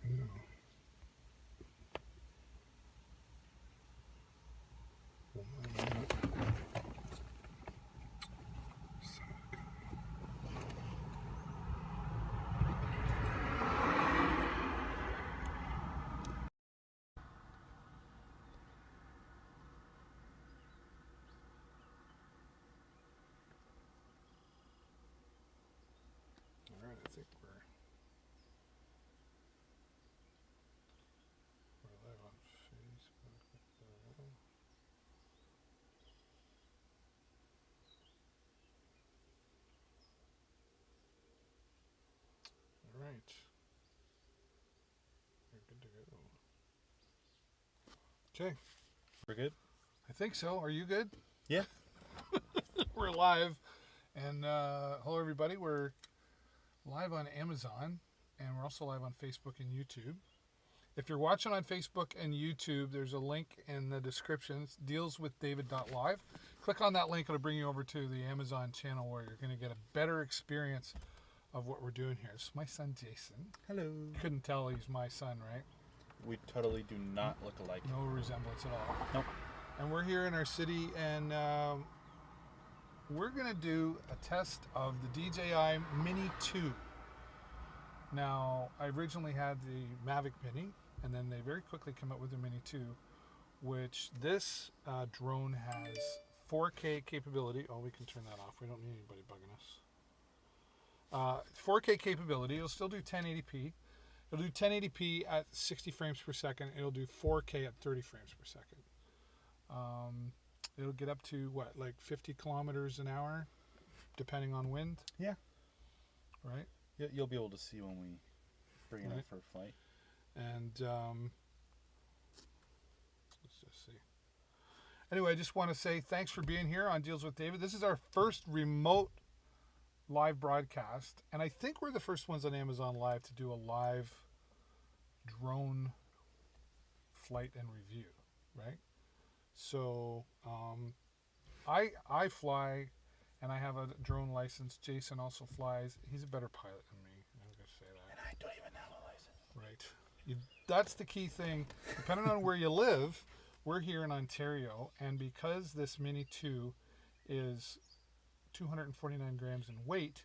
Alright, I think we're live on Facebook. Alright. We're good to go. Okay. We're good? I think so. Are you good? Yeah. We're live. And hello, everybody. We're live on Amazon, and we're also live on Facebook and YouTube. If you're watching on Facebook and YouTube, there's a link in the description. It deals with David.live. Click on that link. It'll bring you over to the Amazon channel where you're going to get a better experience of what we're doing here. This is my son, Jason. Hello. You couldn't tell he's my son, right? We totally do not look alike. No resemblance at all. Nope. And we're here in our city, and we're going to do a test of the DJI Mini 2. Now, I originally had the Mavic Mini, and then they very quickly came up with the Mini 2, which this drone has 4K capability. Oh, we can turn that off. We don't need anybody bugging us. 4K capability. It'll still do 1080p. It'll do 1080p at 60 frames per second. It'll do 4K at 30 frames per second. It'll get up to, what, like 50 kilometers an hour, depending on wind? Yeah. Right? You'll be able to see when we bring it up for a flight. And let's just see. Anyway, I just want to say thanks for being here on Deals with David. This is our first remote live broadcast, and I think we're the first ones on Amazon Live to do a live drone flight and review, right? So I fly, and I have a drone license. Jason also flies. He's a better pilot than me. I'm going to say that. And I don't even have a license. Right. That's the key thing. Depending on where you live, we're here in Ontario, and because this Mini 2 is 249 grams in weight,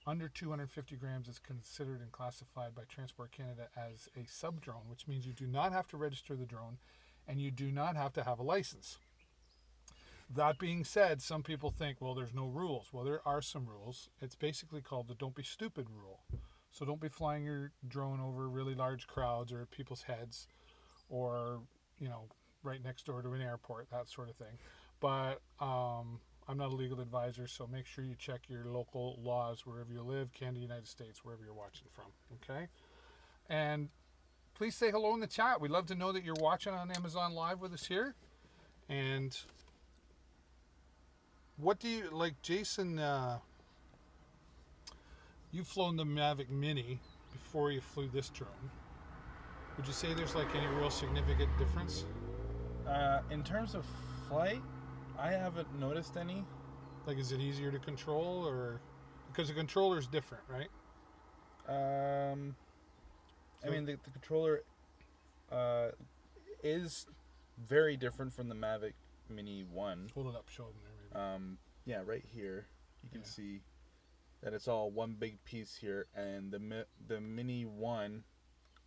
under 250 grams is considered and classified by Transport Canada as a sub-drone, which means you do not have to register the drone, and you do not have to have a license. That being said, some people think, well, there's no rules. Well, there are some rules. It's basically called the don't be stupid rule. So don't be flying your drone over really large crowds or people's heads, or, you know, right next door to an airport, that sort of thing. But I'm not a legal advisor, so make sure you check your local laws wherever you live, Canada, United States, wherever you're watching from, okay? And please say hello in the chat. We'd love to know that you're watching on Amazon Live with us here. And what do you, like, Jason, you've flown the Mavic Mini before you flew this drone. Would you say there's like any real significant difference? In terms of flight, I haven't noticed any. Like, is it easier to control, or because the controller is different, right? I mean, the controller is very different from the Mavic Mini 1. Hold it up, show them there, maybe. Yeah, right here you can see that it's all one big piece here, and the Mini 1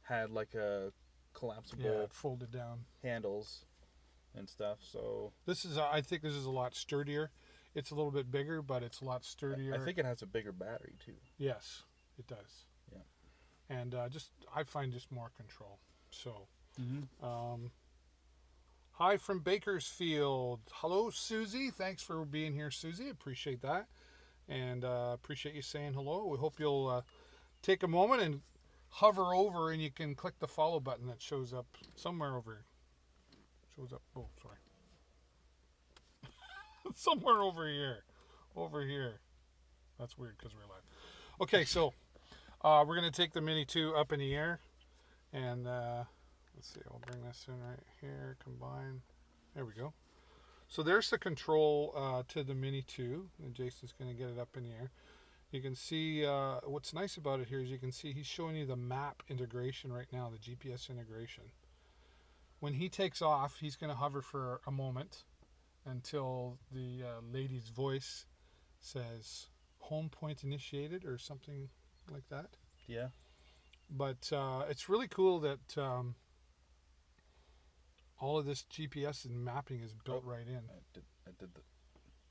had like a collapsible it folded down handles and stuff. So this is, I think this is a lot sturdier. It's a little bit bigger, but it's a lot sturdier. I think it has a bigger battery too. Yes, it does. Yeah. And I find just more control. So, hi from Bakersfield. Hello, Susie. Thanks for being here, Susie. Appreciate that. And appreciate you saying hello. We hope you'll take a moment and hover over, and you can click the follow button that shows up somewhere over. Shows up. Oh, sorry. Somewhere over here. Over here. That's weird because we're live. Okay, so we're going to take the Mini 2 up in the air. And let's see. I'll bring this in right here. Combine. There we go. So there's the control to the Mini 2. And Jason's going to get it up in the air. You can see what's nice about it here is you can see he's showing you the map integration right now, the GPS integration. When he takes off, he's going to hover for a moment until the lady's voice says home point initiated or something like that. Yeah. But it's really cool that all of this GPS and mapping is built right in. I did the.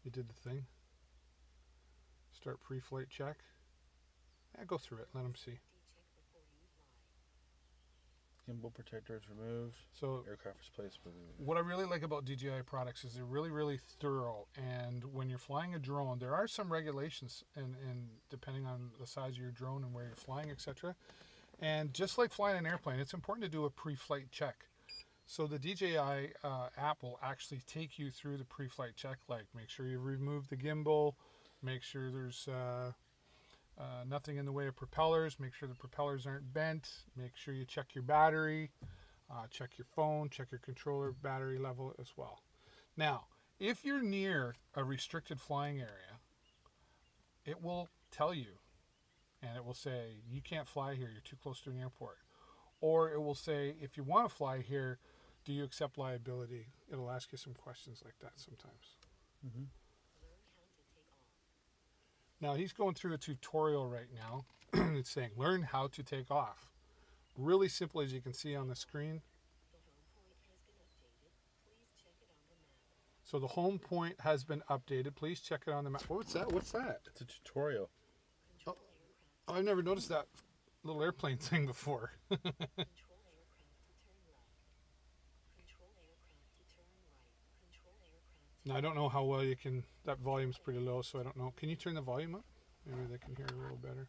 You did the thing. Start pre-flight check. Yeah, go through it. Let them see. Gimbal protector is removed. So Aircraft is placed. what I really like about DJI products is they're really, really thorough. And when you're flying a drone, there are some regulations, and depending on the size of your drone and where you're flying, etc. And just like flying an airplane, it's important to do a pre-flight check. So the DJI app will actually take you through the pre-flight check, like make sure you remove the gimbal, make sure there's nothing in the way of propellers, make sure the propellers aren't bent, make sure you check your battery, check your phone, check your controller battery level as well. Now, if you're near a restricted flying area, it will tell you, and it will say, you can't fly here, you're too close to an airport. Or it will say, if you want to fly here, do you accept liability? It'll ask you some questions like that sometimes. Mm-hmm. Now he's going through a tutorial right now. It's saying, learn how to take off. Really simple, as you can see on the screen. So the home point has been updated. Please check it on the map. What's that? What's that? It's a tutorial. Oh, I've never noticed that little airplane thing before. Now, I don't know how well you can, that volume's pretty low, so I don't know. Can you turn the volume up? Maybe they can hear a little better.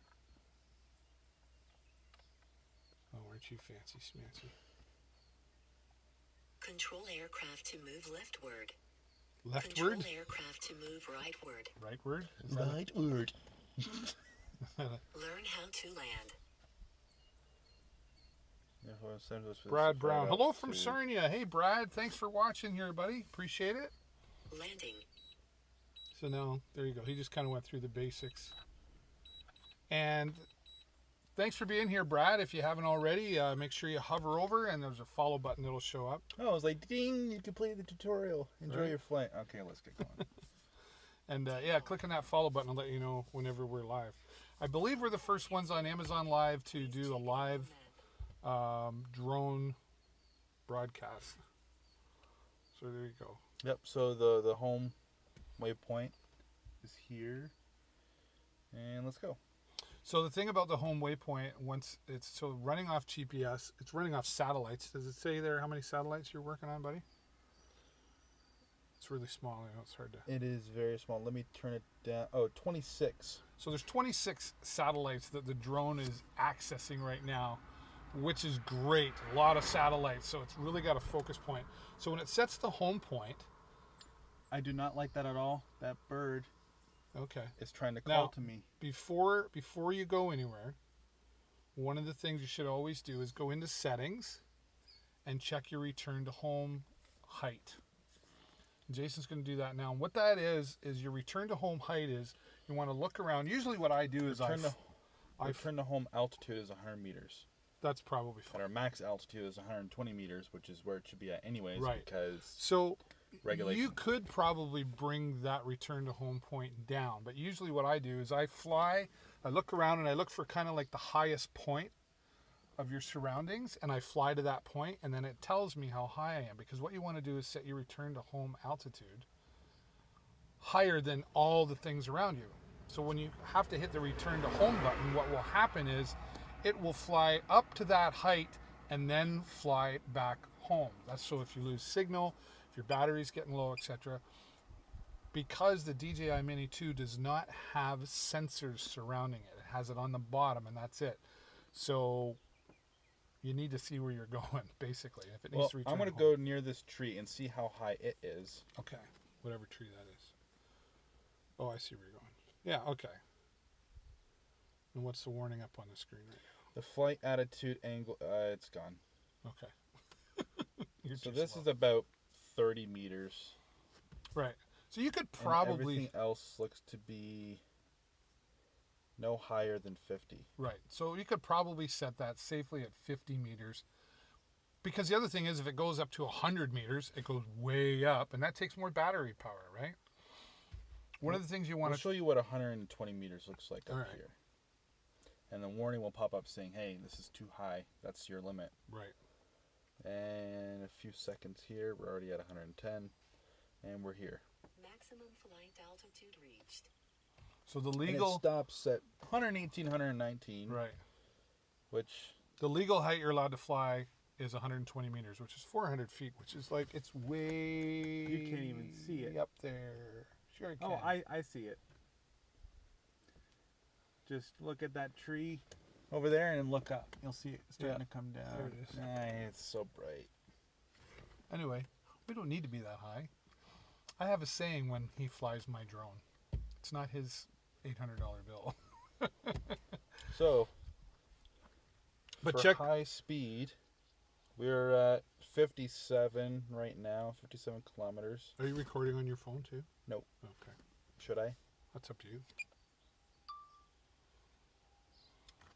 Oh, aren't you fancy smancy? Control aircraft to move leftward. Leftward? Control aircraft to move rightward. Rightward? Rightward. Learn how to land. Brad Brown. Hello from Sarnia. Hey, Brad. Thanks for watching here, buddy. Appreciate it. Landing. So now, there you go. He just kind of went through the basics. And thanks for being here, Brad. If you haven't already, make sure you hover over and there's a follow button that'll show up. Oh, I was like, ding, you completed the tutorial. Enjoy Right. your flight. Okay, let's get going. And yeah, click on that follow button. I'll let you know whenever we're live. I believe we're the first ones on Amazon Live to do a live drone broadcast. So there you go. Yep, so the home waypoint is here. And let's go. So the thing about the home waypoint, once it's so running off GPS, it's running off satellites. Does it say there how many satellites you're working on, buddy? It's really small. I know it's hard to. It is very small. Let me turn it down. Oh, 26. So there's 26 satellites that the drone is accessing right now, which is great. A lot of satellites, so it's really got a focus point. So when it sets the home point, I do not like that at all. That bird okay. is trying to call Now, to me. Before you go anywhere, one of the things you should always do is go into settings and check your return to home height. Jason's going to do that now. And what that is your return to home height is you want to look around. Usually what I do is return to home altitude is 100 meters. That's probably But fine. our max altitude is 120 meters, which is where it should be at anyways. Right. Because So regulation. you could probably bring that return to home point down. But usually what I do is I fly, I look around and I look for kind of like the highest point of your surroundings, and I fly to that point, and then it tells me how high I am, because what you want to do is set your return to home altitude higher than all the things around you. So when you have to hit the return to home button, what will happen is it will fly up to that height and then fly back home. That's so if you lose signal, if your battery's getting low, etc. Because the DJI Mini 2 does not have sensors surrounding it. It has it on the bottom, and that's it. So you need to see where you're going, basically. If it needs well, to return I'm going to home. go near this tree and see how high it is. Okay, whatever tree that is. Oh, I see where you're going. Yeah, okay. And what's the warning up on the screen right The flight attitude angle, it's gone. now? Okay. You're So too this slow. is about 30 meters. Right. So you could And probably... everything else looks to be No higher than 50. Right. So you could probably set that safely at 50 meters. Because the other thing is, if it goes up to 100 meters, it goes way up, and that takes more battery power, right? One of the things you want I'll to show you what 120 meters looks like up All right. here. And the warning will pop up saying, hey, this is too high. That's your limit. Right. And a few seconds here, we're already at 110, and we're here. Maximum flight altitude reached. So the And legal it stops at 118, 119, right. which The legal height you're allowed to fly is 120 meters, which is 400 feet, which is like it's way. You can't even see it. up there. Sure, you can. Oh, I see it. Just look at that tree over there and look up. You'll see it starting Yeah. to come down. There it is. it's so bright. Anyway, we don't need to be that high. I have a saying when he flies my drone. It's not his $800 bill. So, But for check. high speed, we're at 57 right now, 57 kilometers. Are you recording on your phone too? Nope. Okay, Should I? that's up to you.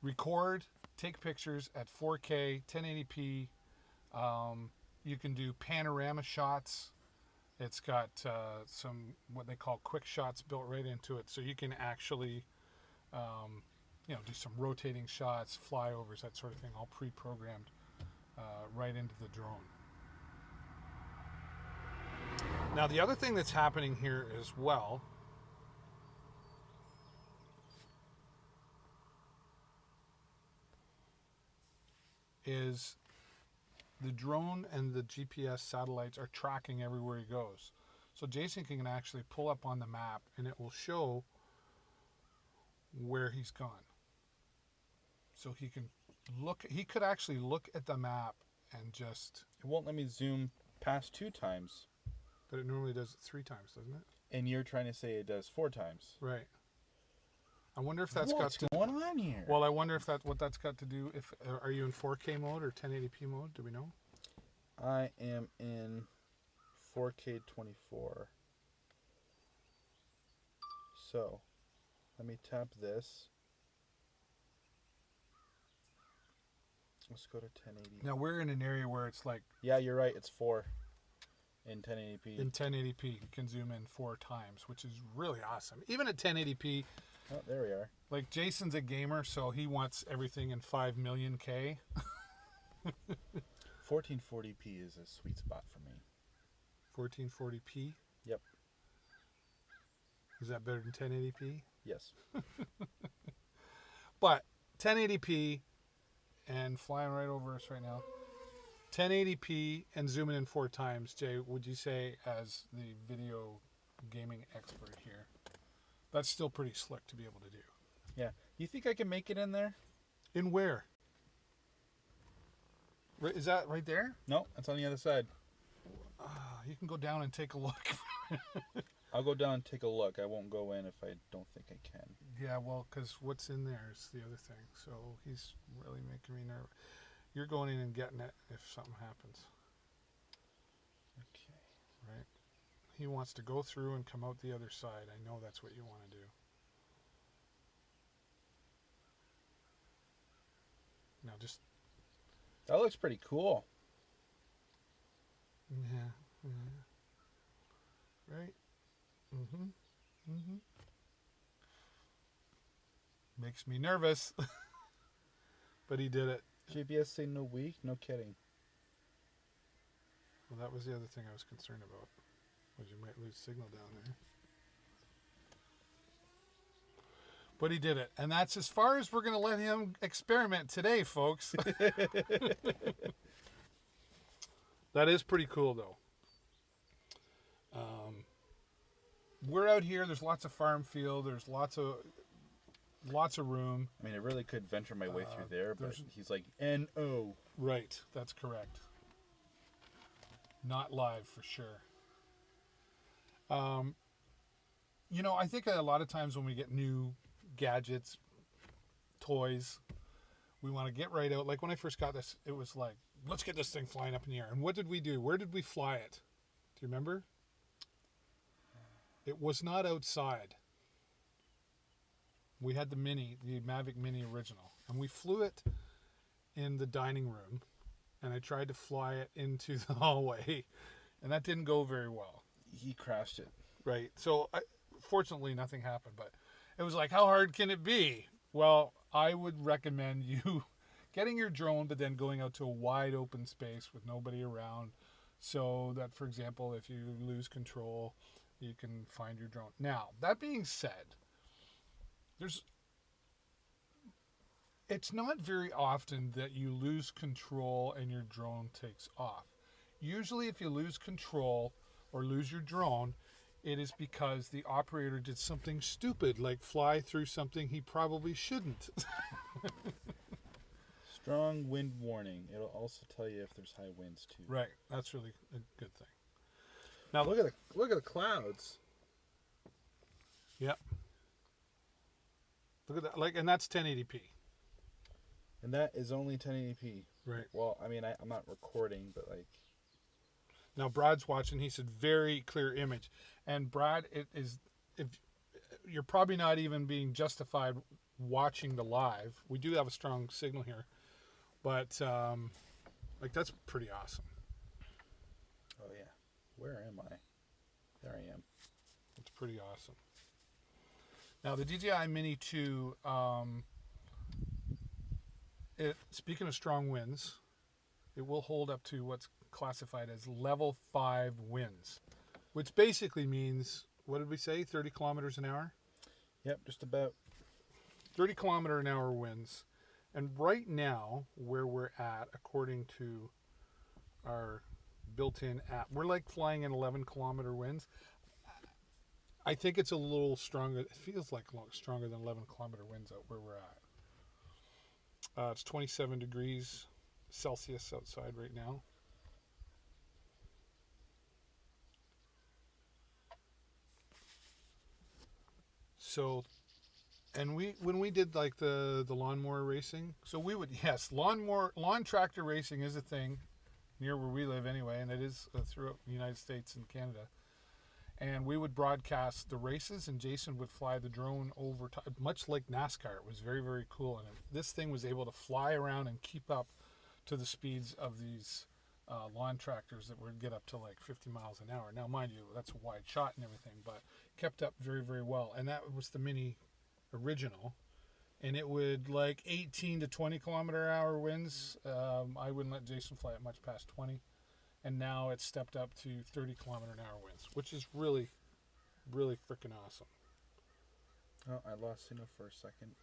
Record, take pictures at 4K, 1080p. You can do panorama shots. It's got some what they call quick shots built right into it, so you can actually, do some rotating shots, flyovers, that sort of thing, all pre-programmed right into the drone. Now, the other thing that's happening here as well is the drone and the GPS satellites are tracking everywhere he goes. So Jason can actually pull up on the map and it will show where he's gone. So he can look, he could actually look at the map and just, It won't let me zoom past 2 times. but it normally does it 3 times, doesn't it? And you're trying to say it does 4 times. Right. I wonder if that's What's got to, going on here? well, I wonder if what that's got to do, if, are you in 4K mode or 1080p mode? Do we know? I am in 4K 24. So, let me tap this. Let's go to 1080. Now we're in an area where it's like Yeah, you're right. It's 4 in 1080p. in 1080p, you can zoom in 4 times, which is really awesome. Even at 1080p, Oh, there we are. like Jason's a gamer, so he wants everything in 5 million K. 1440p is a sweet spot for me. 1440p. Yep. Is that better than 1080p? Yes. But 1080p and flying right over us right now. 1080p and zooming in 4 times. Jay, would you say, as the video gaming expert here, that's still pretty slick to be able to do? Yeah. You think I can make it in there? In where? Is that right there? No, that's on the other side. You can go down and take a look. I'll go down and take a look. I won't go in if I don't think I can. Yeah, well, because what's in there is the other thing. So he's really making me nervous. You're going in and getting it if something happens, Okay. right? He wants to go through and come out the other side. I know that's what you want to do. Now just, That looks pretty cool. yeah. Right? Mm-hmm. Mm-hmm. Makes me nervous. But he did it. GPS say no weak? No kidding. Well, that was the other thing I was concerned about, was you might lose signal down there. But he did it. And that's as far as we're going to let him experiment today, folks. That is pretty cool, though. We're out here. There's lots of farm field. There's lots of room. I mean, I really could venture my way through there, but there's- he's like, N-O. Right. That's correct. Not live for sure. I think a lot of times when we get new gadgets, toys, we want to get right out. Like when I first got this, it was like, let's get this thing flying up in the air. And what did we do? Where did we fly it? Do you remember? It was not outside. We had the Mavic Mini original, and we flew it in the dining room, and I tried to fly it into the hallway, and that didn't go very well. He crashed it. Right. So fortunately nothing happened, but it was like, how hard can it be? Well, I would recommend you getting your drone, but then going out to a wide open space with nobody around, so that, for example, if you lose control, you can find your drone. Now, that being said, it's not very often that you lose control and your drone takes off. Usually if you lose control or lose your drone, it is because the operator did something stupid, like fly through something he probably shouldn't. Strong wind warning. It'll also tell you if there's high winds too. Right. That's really a good thing. Now look at the clouds. Yep. Look at that. Like, and that's 1080p. And that is only 1080p. Right. Well, I mean, I'm not recording, but like. Now Brad's watching. He said very clear image, and Brad, if you're probably not even being justified watching the live. We do have a strong signal here, but like, that's pretty awesome. Oh yeah, where am I? There I am. It's pretty awesome. Now the DJI Mini 2. Speaking of strong winds, it will hold up to what's classified as level 5 winds, which basically means, what did we say, 30 kilometers an hour? Yep, just about. 30 kilometer an hour winds. And right now, where we're at, according to our built-in app, we're like flying in 11 kilometer winds. I think it's a little stronger. It feels like a lot stronger than 11 kilometer winds out where we're at. It's 27 degrees Celsius outside right now. So, and when we did like the lawnmower racing, so we would, yes, lawn tractor racing is a thing near where we live anyway, and it is throughout the United States and Canada. And we would broadcast the races, and Jason would fly the drone over top, much like NASCAR. It was very, very cool. And this thing was able to fly around and keep up to the speeds of these lawn tractors that would get up to like 50 miles an hour. Now, mind you, that's a wide shot and everything, but kept up very, very well. And that was the Mini original. And it would like 18 to 20 kilometer hour winds. I wouldn't let Jason fly it much past 20. And now it's stepped up to 30 kilometer an hour winds, which is really, really freaking awesome. Oh, I lost signal for a second.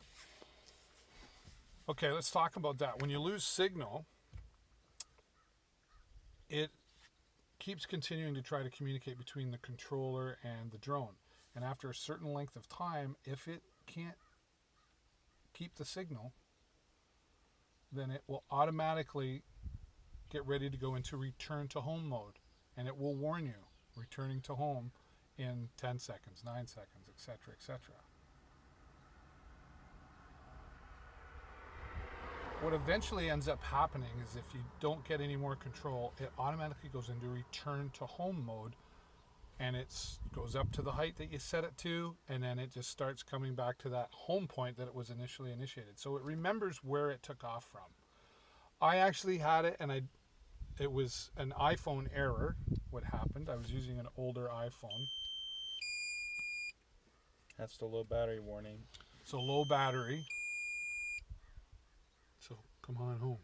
Okay, let's talk about that. When you lose signal, it keeps continuing to try to communicate between the controller and the drone. And after a certain length of time, if it can't keep the signal, then it will automatically get ready to go into return to home mode, and it will warn you returning to home in 10 seconds, 9 seconds, etc., etc. What eventually ends up happening is if you don't get any more control, it automatically goes into return to home mode, and it goes up to the height that you set it to, and then it just starts coming back to that home point that it was initially initiated. So it remembers where it took off from. I actually had it, and it was an iPhone error. What happened? I was using an older iPhone. That's the low battery warning. So low battery. So come on home.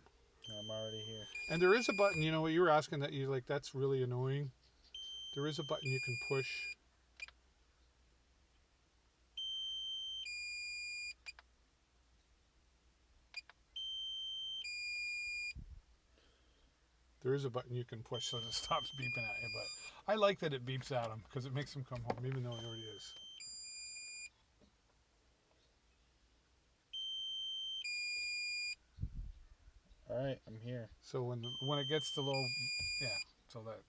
I'm already here. And there is a button, you know what you were asking, that you like, that's really annoying. There is a button you can push. There is a button you can push so that it stops beeping at you, but I like that it beeps at him because it makes him come home, even though he already is. All right, I'm here. So when it gets to low, yeah, so that.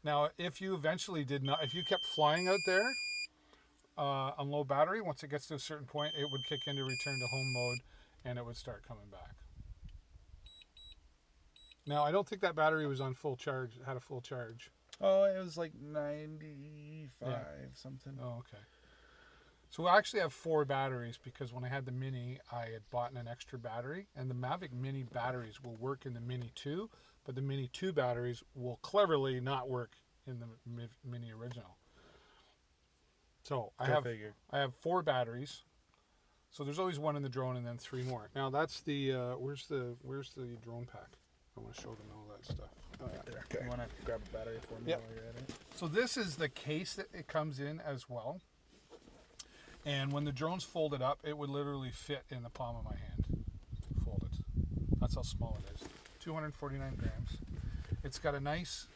Now, if you eventually if you kept flying out there on low battery, once it gets to a certain point, it would kick into return to home mode, and it would start coming back. Now, I don't think that battery was on full charge. It had a full charge. Oh, it was like 95 something. Oh, okay. So I actually have 4 batteries because when I had the Mini, I had bought an extra battery, and the Mavic Mini batteries will work in the Mini 2, but the Mini 2 batteries will cleverly not work in the Mini original. So I have 4 batteries. So there's always one in the drone and then 3 more. Now that's the where's the drone pack? I want to show them all that stuff. Oh yeah, there. Okay. You want to grab a battery for me Yep. while you're at it? So this is the case that it comes in as well. And when the drone's folded up, it would literally fit in the palm of my hand. Folded. That's how small it is. 249 grams. It's got a nice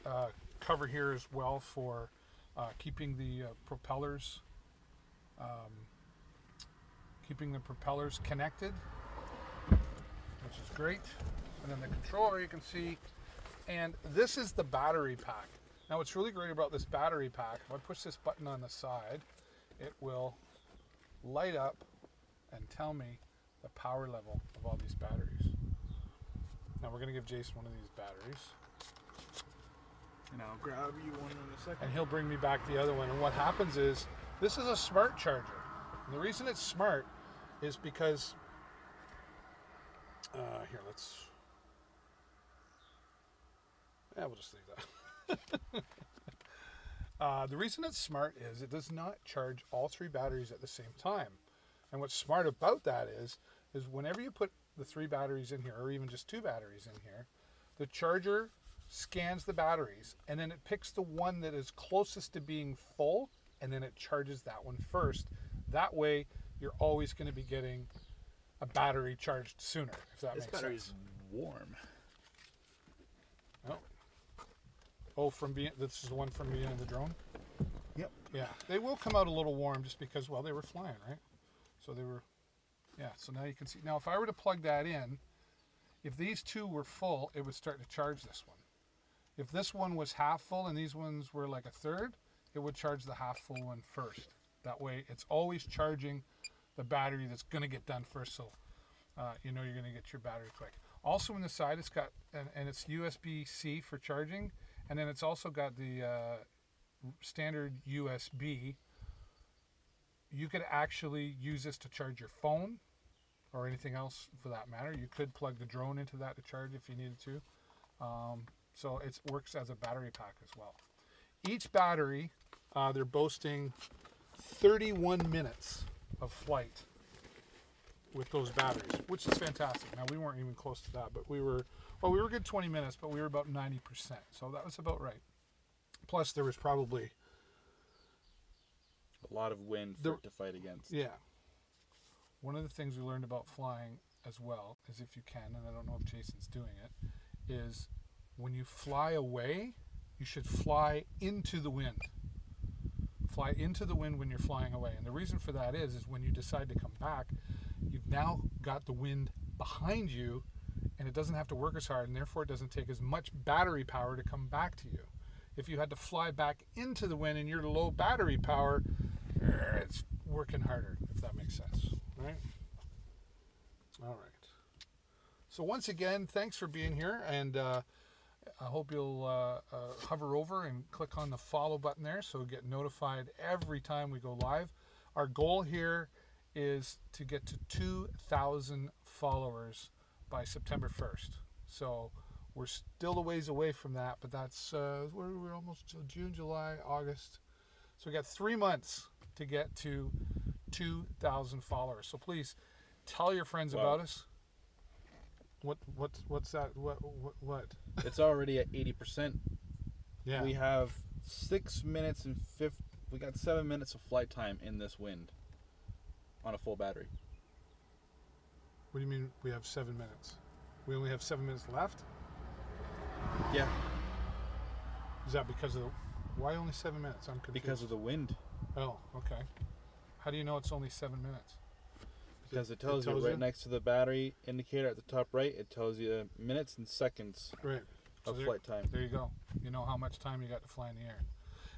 cover here as well for keeping the propellers connected, which is great. And then the controller you can see. And this is the battery pack. Now what's really great about this battery pack, if I push this button on the side, it will light up and tell me the power level of all these batteries. Now we're going to give Jason one of these batteries. And I'll grab you one in a second. And he'll bring me back the other one. And what happens is, this is a smart charger. And the reason it's smart is because, we'll just leave that. The reason it's smart is it does not charge all 3 batteries at the same time. And what's smart about that is whenever you put the 3 batteries in here, or even just 2 batteries in here, the charger scans the batteries, and then it picks the one that is closest to being full, and then it charges that one first. That way, you're always going to be getting a battery charged sooner, if that makes sense. This battery's warm. Oh, this is the one from being in the drone? Yep. Yeah, they will come out a little warm just because, well, they were flying, right? So they were, yeah, so now you can see. Now, if I were to plug that in, if these 2 were full, it would start to charge this one. If this one was half full and these ones were like a third, it would charge the half full one first. That way, it's always charging the battery that's going to get done first, so you know you're going to get your battery quick. Also on the side, it's got, and it's USB-C for charging, and then it's also got the standard USB. You could actually use this to charge your phone or anything else for that matter. You could plug the drone into that to charge if you needed to. So it works as a battery pack as well. Each battery, they're boasting 31 minutes of flight with those batteries, which is fantastic. Now we weren't even close to that, but we were good 20 minutes, but we were about 90%. So that was about right. Plus there was probably a lot of wind for it to fight against. Yeah. One of the things we learned about flying as well is, if you can, and I don't know if Jason's doing it, is when you fly away, you should fly into the wind. Fly into the wind when you're flying away. And the reason for that is when you decide to come back, you've now got the wind behind you, and it doesn't have to work as hard, and therefore it doesn't take as much battery power to come back to you. If you had to fly back into the wind and you're low battery power, it's working harder, if that makes sense, right? All right. So once again, thanks for being here, and I hope you'll hover over and click on the follow button there so you get notified every time we go live. Our goal here is to get to 2,000 followers by September 1st. So we're still a ways away from that, but that's we're almost till June, July, August. So we got 3 months to get to 2,000 followers. So please tell your friends about us. What's that? What? It's already at 80%. Yeah. We have 6 minutes and we got 7 minutes of flight time in this wind on a full battery. What do you mean we have 7 minutes? We only have 7 minutes left? Yeah. Is that because of why only 7 minutes? I'm confused. Because of the wind. Oh, okay. How do you know it's only 7 minutes? Because it tells you right next to the battery indicator at the top right, it tells you minutes and seconds of flight time. There you go. You know how much time you got to fly in the air.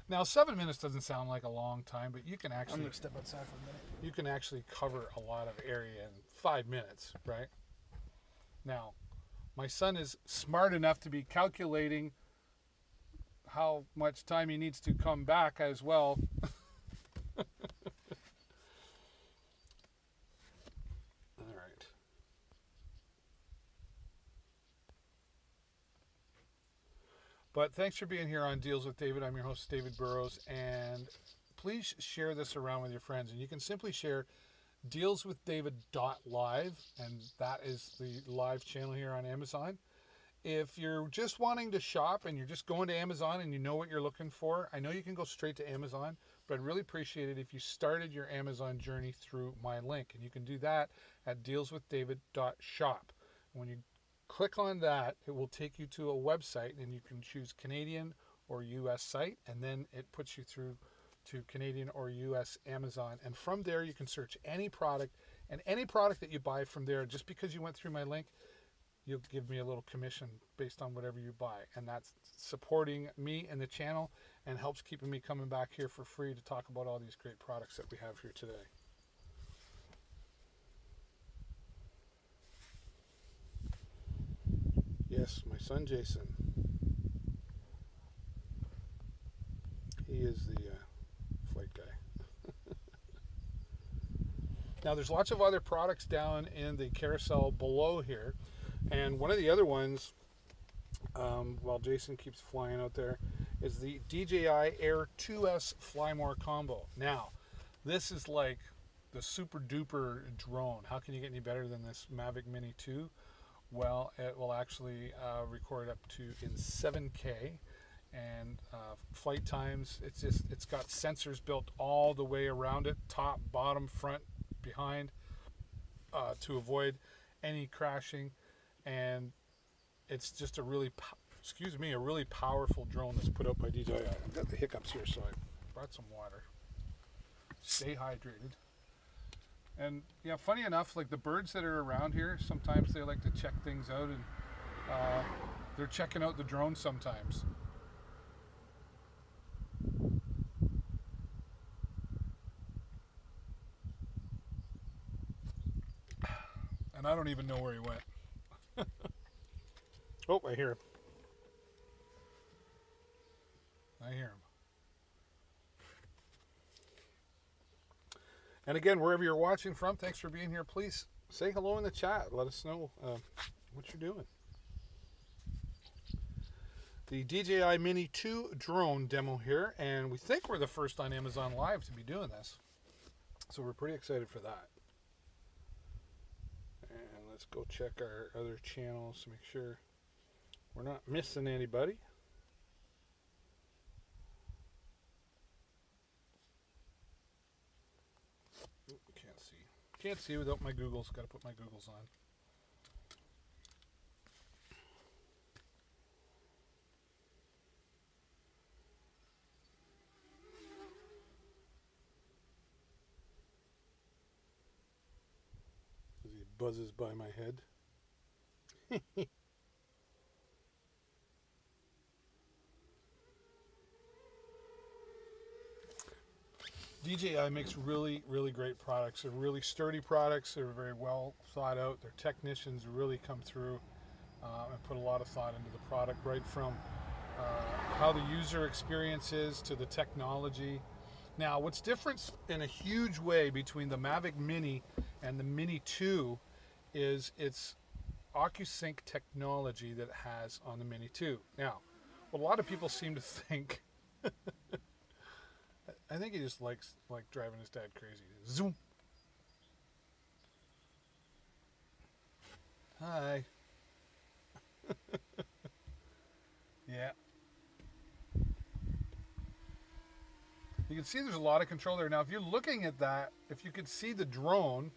Now, 7 minutes doesn't sound like a long time, but you can actually... I'm going to step outside for a minute. You can actually cover a lot of area in 5 minutes, right? Now, my son is smart enough to be calculating how much time he needs to come back as well. But thanks for being here on Deals with David. I'm your host, David Burrows, and please share this around with your friends. And you can simply share dealswithdavid.live, and that is the live channel here on Amazon. If you're just wanting to shop and you're just going to Amazon and you know what you're looking for, I know you can go straight to Amazon, but I'd really appreciate it if you started your Amazon journey through my link. And you can do that at dealswithdavid.shop. When you click on that, it will take you to a website, and you can choose Canadian or US site, and then it puts you through to Canadian or US Amazon. And from there, you can search any product, and any product that you buy from there, just because you went through my link, you'll give me a little commission based on whatever you buy. And that's supporting me and the channel and helps keeping me coming back here for free to talk about all these great products that we have here today. Yes, my son Jason. He is the flight guy. Now there's lots of other products down in the carousel below here. And one of the other ones, while Jason keeps flying out there, is the DJI Air 2S Fly More Combo. Now, this is like the super duper drone. How can you get any better than this Mavic Mini 2? Well, it will actually record up to in 7K, and flight times. It's got sensors built all the way around it, top, bottom, front, behind, to avoid any crashing. And it's just a really powerful drone that's put out by DJI. I've got the hiccups here, so I brought some water. Stay hydrated. And yeah, funny enough, like the birds that are around here, sometimes they like to check things out, and they're checking out the drone sometimes. And I don't even know where he went. Oh, I hear him. I hear him. And again, wherever you're watching from, thanks for being here. Please say hello in the chat. Let us know what you're doing. The DJI Mini 2 drone demo here, and we think we're the first on Amazon Live to be doing this. So we're pretty excited for that. And let's go check our other channels to make sure we're not missing anybody. Can't see. Can't see without my Googles. Got to put my Googles on. As he buzzes by my head. DJI makes really, really great products. They're really sturdy products. They're very well thought out. Their technicians really come through and put a lot of thought into the product, right from how the user experience is to the technology. Now, what's different in a huge way between the Mavic Mini and the Mini 2 is its OcuSync technology that it has on the Mini 2. Now, what a lot of people seem to think... I think he just likes driving his dad crazy. Zoom. Hi. Yeah. You can see there's a lot of control there. Now, if you're looking at that, if you could see the drone,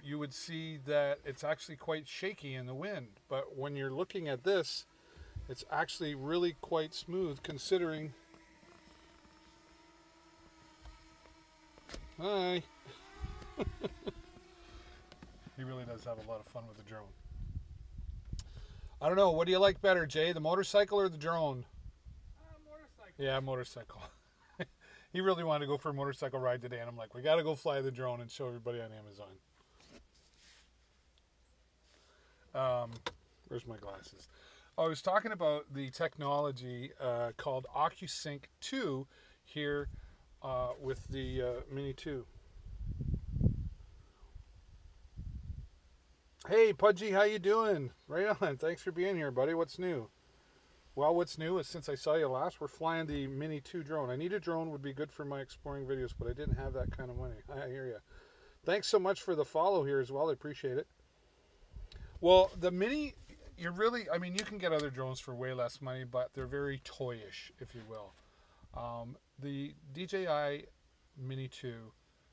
you would see that it's actually quite shaky in the wind. But when you're looking at this, it's actually really quite smooth considering... Hi. He really does have a lot of fun with the drone. I don't know. What do you like better, Jay? The motorcycle or the drone? Motorcycle. Yeah, motorcycle. He really wanted to go for a motorcycle ride today, and I'm like, we got to go fly the drone and show everybody on Amazon. Where's my glasses? I was talking about the technology called OcuSync 2 here with the Mini 2. Hey, Pudgy, how you doing? Right on. Thanks for being here, buddy. What's new? Well, what's new is since I saw you last, we're flying the Mini 2 drone. I need a drone, would be good for my exploring videos, but I didn't have that kind of money. I hear you. Thanks so much for the follow here as well. I appreciate it. Well, the Mini, you can get other drones for way less money, but they're very toyish, if you will. The DJI Mini 2,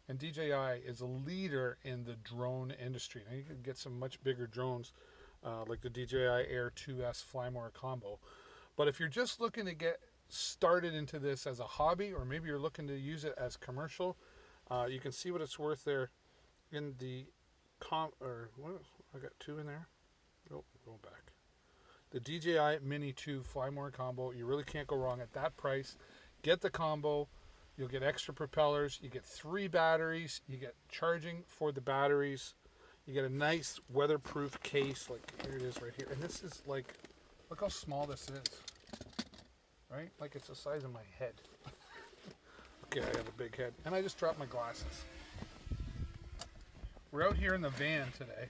and DJI is a leader in the drone industry. Now you can get some much bigger drones, like the DJI Air 2S Flymore combo. But if you're just looking to get started into this as a hobby, or maybe you're looking to use it as commercial, you can see what it's worth there in the I got two in there. Oh, go back. The DJI Mini 2 Flymore combo. You really can't go wrong at that price. Get the combo. You'll get extra propellers. You get 3 batteries. You get charging for the batteries. You get a nice weatherproof case. Like, here it is right here. And this is like, look how small this is. Right? Like it's the size of my head. Okay, I have a big head. And I just dropped my glasses. We're out here in the van today.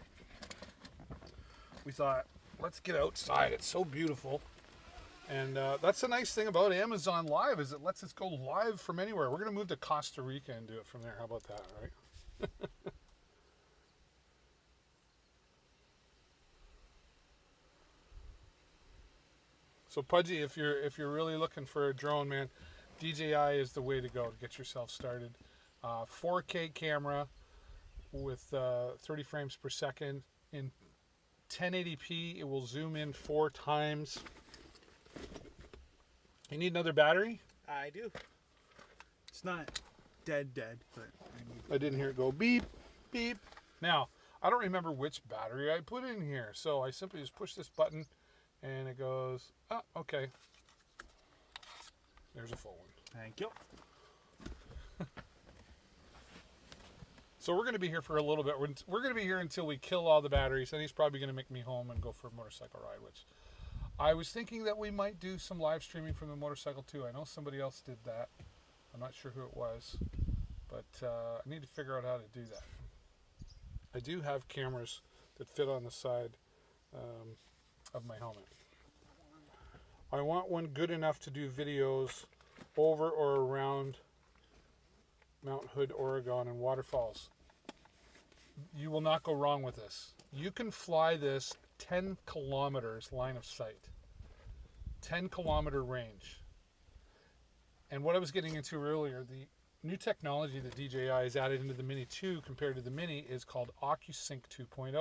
We thought, let's get outside. It's so beautiful. And that's the nice thing about Amazon Live, is it lets us go live from anywhere. We're going to move to Costa Rica and do it from there. How about that, right? So Pudgy, if you're really looking for a drone, man, DJI is the way to go to get yourself started. 4K camera with 30 frames per second. In 1080p, it will zoom in 4 times. You need another battery? I do. It's not dead, but I didn't hear it go beep, beep. Now, I don't remember which battery I put in here, so I simply just push this button and it goes, oh, okay. There's a full one. Thank you. So we're going to be here for a little bit. We're going to be here until we kill all the batteries, and he's probably going to make me home and go for a motorcycle ride, which I was thinking that we might do some live streaming from the motorcycle too. I know somebody else did that. I'm not sure who it was, but I need to figure out how to do that. I do have cameras that fit on the side of my helmet. I want one good enough to do videos over or around Mount Hood, Oregon, and waterfalls. You will not go wrong with this. You can fly this 10 kilometers line of sight. 10 kilometer range. And what I was getting into earlier, the new technology that DJI has added into the Mini 2 compared to the Mini is called OcuSync 2.0.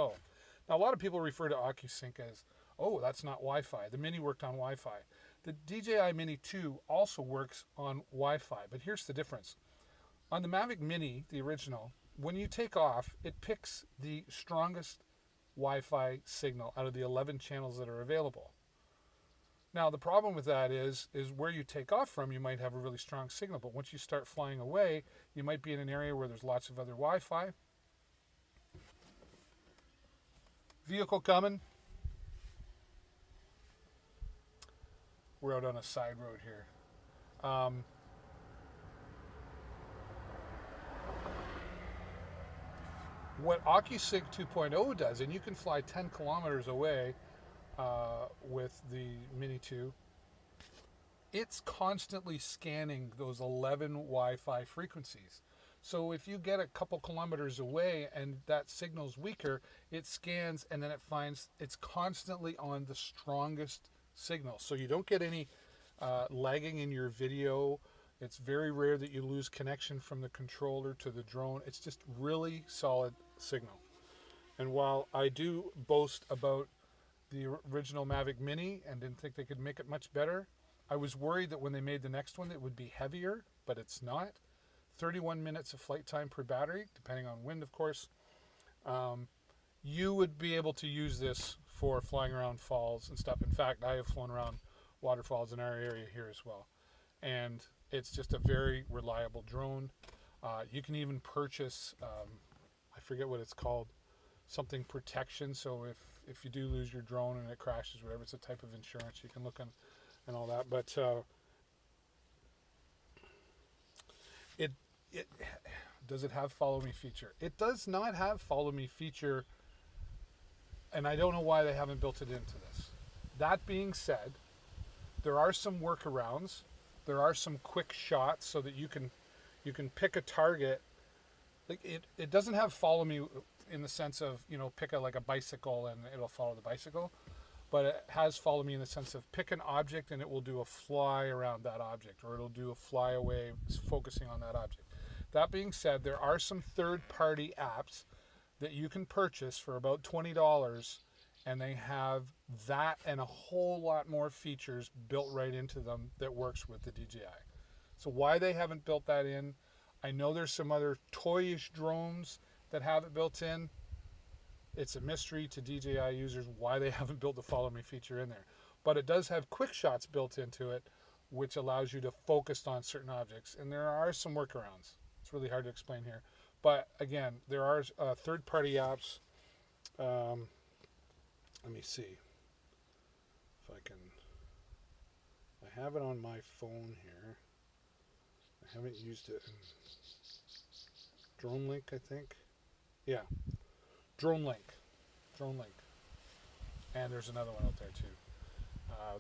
Now, a lot of people refer to OcuSync as, oh, that's not Wi-Fi. The Mini worked on Wi-Fi. The DJI Mini 2 also works on Wi-Fi, but here's the difference. On the Mavic Mini, the original, when you take off, it picks the strongest Wi-Fi signal out of the 11 channels that are available. Now, the problem with that is where you take off from, you might have a really strong signal, but once you start flying away, you might be in an area where there's lots of other Wi-Fi. Vehicle coming. We're out on a side road here. What OcuSync 2.0 does, and you can fly 10 kilometers away with the Mini 2, it's constantly scanning those 11 Wi-Fi frequencies. So if you get a couple kilometers away and that signal's weaker, it scans and then it finds it's constantly on the strongest signal. So you don't get any lagging in your video. It's very rare that you lose connection from the controller to the drone. It's just really solid signal. And while I do boast about the original Mavic Mini and didn't think they could make it much better, I was worried that when they made the next one it would be heavier, but it's not. 31 minutes of flight time per battery, depending on wind, of course. You would be able to use this for flying around falls and stuff. In fact, I have flown around waterfalls in our area here as well. And it's just a very reliable drone. You can even purchase, I forget what it's called, something protection. So if you do lose your drone and it crashes, whatever, it's a type of insurance. You can look on and all that. But does it have follow me feature? It does not have follow me feature, and I don't know why they haven't built it into this. That being said, there are some workarounds. There are some quick shots so that you can pick a target. Like it doesn't have follow me in the sense of, you know, pick like a bicycle and it'll follow the bicycle, but it has follow me in the sense of pick an object and it will do a fly around that object, or it'll do a fly away focusing on that object. That being said, there are some third-party apps that you can purchase for about $20, and they have that and a whole lot more features built right into them that works with the DJI. So why they haven't built that in, I know there's some other toyish drones that have it built in. It's a mystery to DJI users why they haven't built the follow me feature in there. But it does have quick shots built into it, which allows you to focus on certain objects. And there are some workarounds. It's really hard to explain here. But again, there are third-party apps. Let me see if I can. I have it on my phone here. I haven't used it in Drone Link, I think. Yeah, Drone Link. And there's another one out there too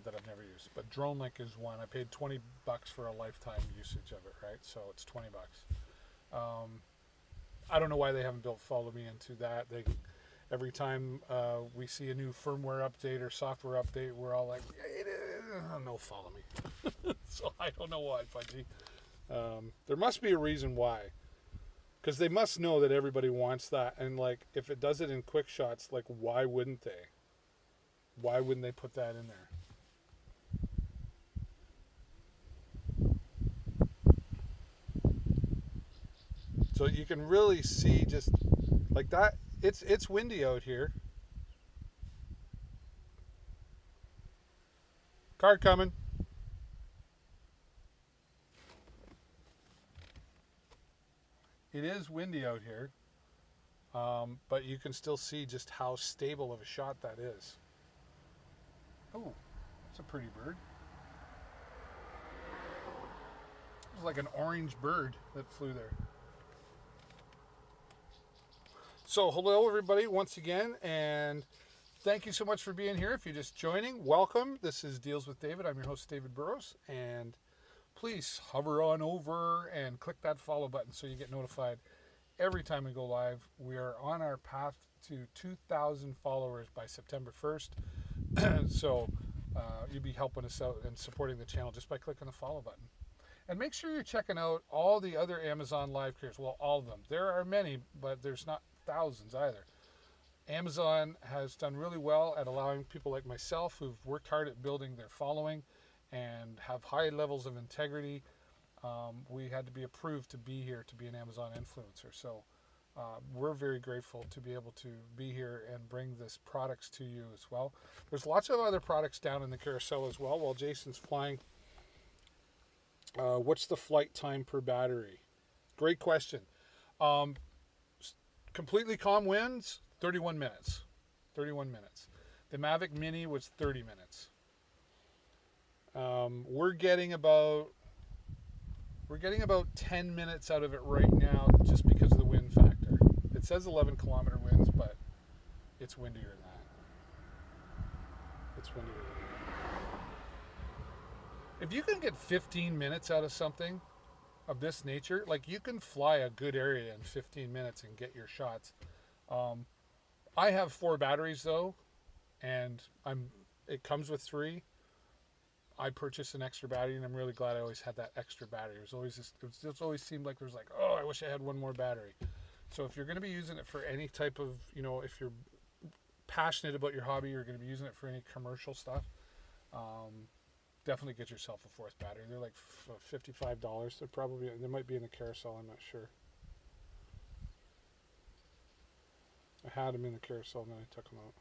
that I've never used. But Drone Link is one. I paid $20 for a lifetime usage of it, right? So it's $20. I don't know why they haven't built follow me into that. Every time we see a new firmware update or software update, we're all like, no follow me. So I don't know why, Fudgy. There must be a reason why. Because they must know that everybody wants that. And like, if it does it in quick shots, like, why wouldn't they? Why wouldn't they put that in there? So you can really see just like that. It's windy out here. Car coming. It is windy out here, but you can still see just how stable of a shot that is. Oh, that's a pretty bird. It was like an orange bird that flew there. So hello everybody once again, and thank you so much for being here. If you're just joining, welcome. This is Deals with David. I'm your host, David Burrows, and please hover on over and click that follow button so you get notified every time we go live. We are on our path to 2,000 followers by September 1st. So you'll be helping us out and supporting the channel just by clicking the follow button. And make sure you're checking out all the other Amazon live creators. Well, all of them. There are many, but there's not thousands either. Amazon has done really well at allowing people like myself who've worked hard at building their following and have high levels of integrity. We had to be approved to be here to be an Amazon influencer. So we're very grateful to be able to be here and bring this products to you as well. There's lots of other products down in the carousel as well while Jason's flying. What's the flight time per battery? Great question. Completely calm winds, 31 minutes. 31 minutes. The Mavic Mini was 30 minutes. We're getting about 10 minutes out of it right now just because of the wind factor. It says 11 kilometer winds, but it's windier than that. It's windier than that. If you can get 15 minutes out of something of this nature, like you can fly a good area in 15 minutes and get your shots. I have 4 batteries though, and it comes with 3. I purchased an extra battery, and I'm really glad I always had that extra battery. It always seemed like there was like, oh, I wish I had one more battery. So if you're going to be using it for any type of, if you're passionate about your hobby, you're going to be using it for any commercial stuff, definitely get yourself a 4th battery. They're like $55. They might be in the carousel, I'm not sure. I had them in the carousel, and then I took them out.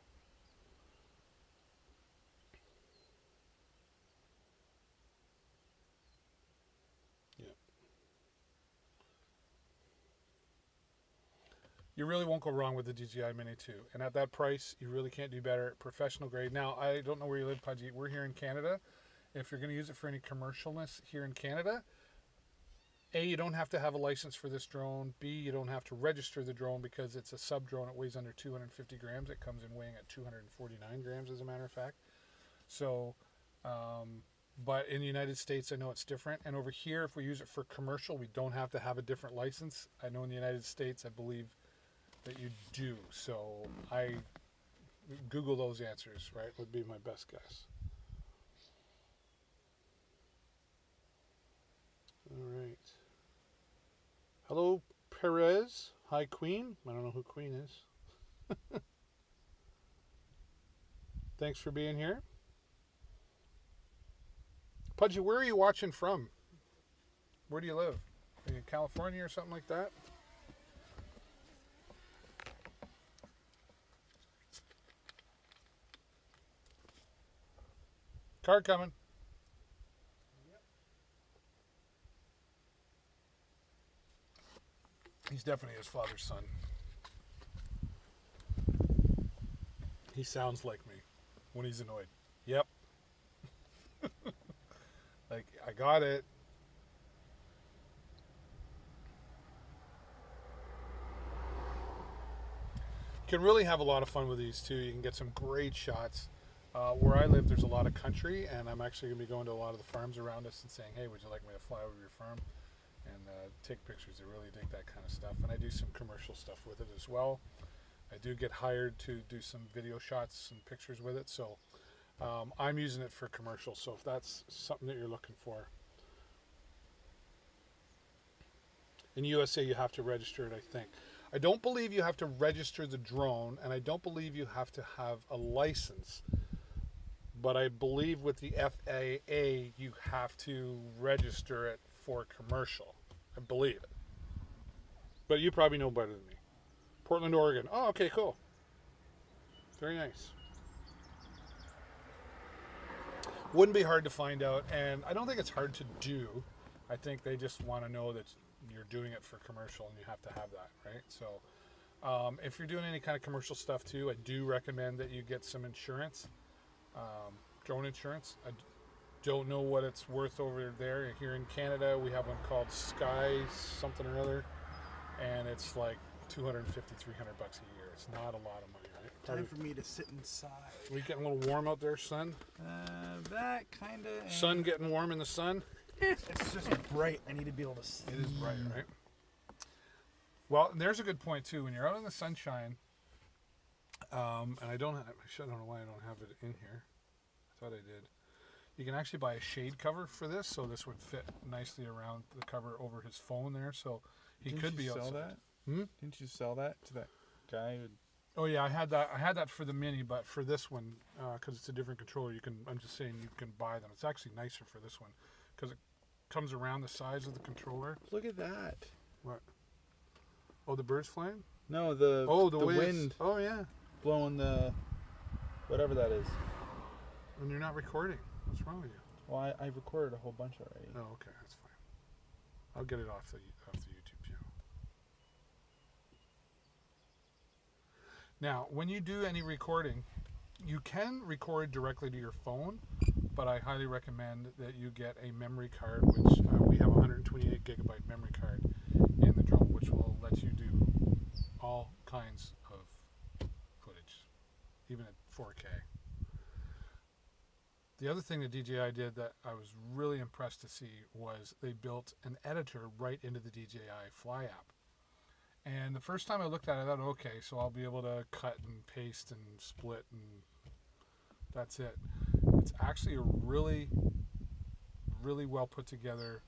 You really won't go wrong with the DJI Mini 2. And at that price, you really can't do better. Professional grade. Now, I don't know where you live, Pudgy. We're here in Canada. If you're going to use it for any commercialness here in Canada, A, you don't have to have a license for this drone. B, you don't have to register the drone because it's a sub-drone. It weighs under 250 grams. It comes in weighing at 249 grams, as a matter of fact. So, But in the United States, I know it's different. And over here, if we use it for commercial, we don't have to have a different license. I know in the United States, I believe that you do. So I Google those answers, right? Would be my best guess. All right. Hello, Perez. Hi, Queen. I don't know who Queen is. Thanks for being here. Pudgy, where are you watching from? Where do you live? Are you in California or something like that? Car coming. He's definitely his father's son. He sounds like me when he's annoyed. Yep. Like, I got it. You can really have a lot of fun with these too. You can get some great shots. Where I live, there's a lot of country, and I'm actually going to be going to a lot of the farms around us and saying, hey, would you like me to fly over your farm and take pictures? I really dig that kind of stuff. And I do some commercial stuff with it as well. I do get hired to do some video shots and pictures with it. So I'm using it for commercial. So if that's something that you're looking for. In USA, you have to register it, I think. I don't believe you have to register the drone, and I don't believe you have to have a license. But I believe with the FAA, you have to register it for commercial. I believe it. But you probably know better than me. Portland, Oregon. Oh, okay, cool. Very nice. Wouldn't be hard to find out, and I don't think it's hard to do. I think they just want to know that you're doing it for commercial, and you have to have that, right? So if you're doing any kind of commercial stuff too, I do recommend that you get some insurance, drone insurance. I don't know what it's worth over there. Here in Canada, we have one called Sky something or other, and it's like $250, $300 a year. It's not a lot of money, right? Time for me to sit inside. We getting a little warm out there, son? That kind of. Sun getting warm in the sun? It's just bright. I need to be able to see. It is bright, right? Well, there's a good point too. When you're out in the sunshine, and I don't know why I don't have it in here. I thought I did. You can actually buy a shade cover for this, so this would fit nicely around the cover over his phone there. So he could be outside. That? Didn't you sell that to that guy? Oh yeah, I had that for the Mini, but for this one, because it's a different controller, I'm just saying you can buy them. It's actually nicer for this one because it comes around the size of the controller. Look at that. What? Oh, the birds flying? No, the wind. Oh yeah. Blowing the whatever that is. And you're not recording. What's wrong with you? Well, I recorded a whole bunch already. Oh, okay, that's fine. I'll get it off the YouTube channel. Now, when you do any recording, you can record directly to your phone, but I highly recommend that you get a memory card, which we have a 128 gigabyte memory card in the drone, which will let you do all kinds of footage, even at 4K. The other thing that DJI did that I was really impressed to see was they built an editor right into the DJI Fly app. And the first time I looked at it, I thought, okay, so I'll be able to cut and paste and split and that's it. It's actually a really, really well put together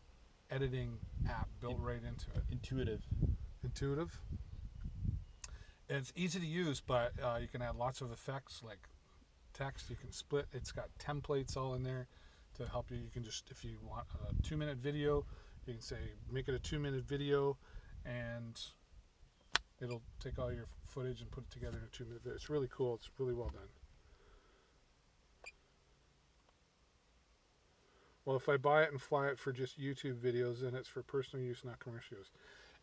editing app built right into it. Intuitive. And it's easy to use, but you can add lots of effects like text. You can split. It's got templates all in there to help you. You can just, if you want a 2-minute video, you can say, make it a 2-minute video, and it'll take all your footage and put it together in a 2-minute video. It's really cool. It's really well done. Well, if I buy it and fly it for just YouTube videos, then it's for personal use, not commercial use.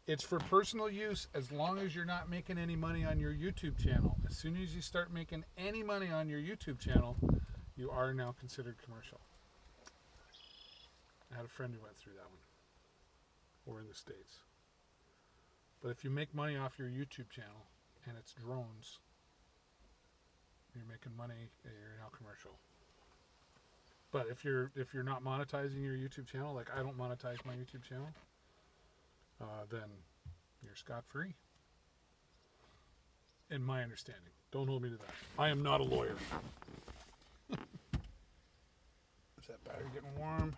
It's for personal use as long as you're not making any money on your YouTube channel. As soon as you start making any money on your YouTube channel, you are now considered commercial. I had a friend who went through that one. Or in the States. But if you make money off your YouTube channel and it's drones, you're making money, you're now commercial. But if you're not monetizing your YouTube channel, like I don't monetize my YouTube channel, then you're scot-free. In my understanding. Don't hold me to that. I am not a lawyer. Is that battery getting warm?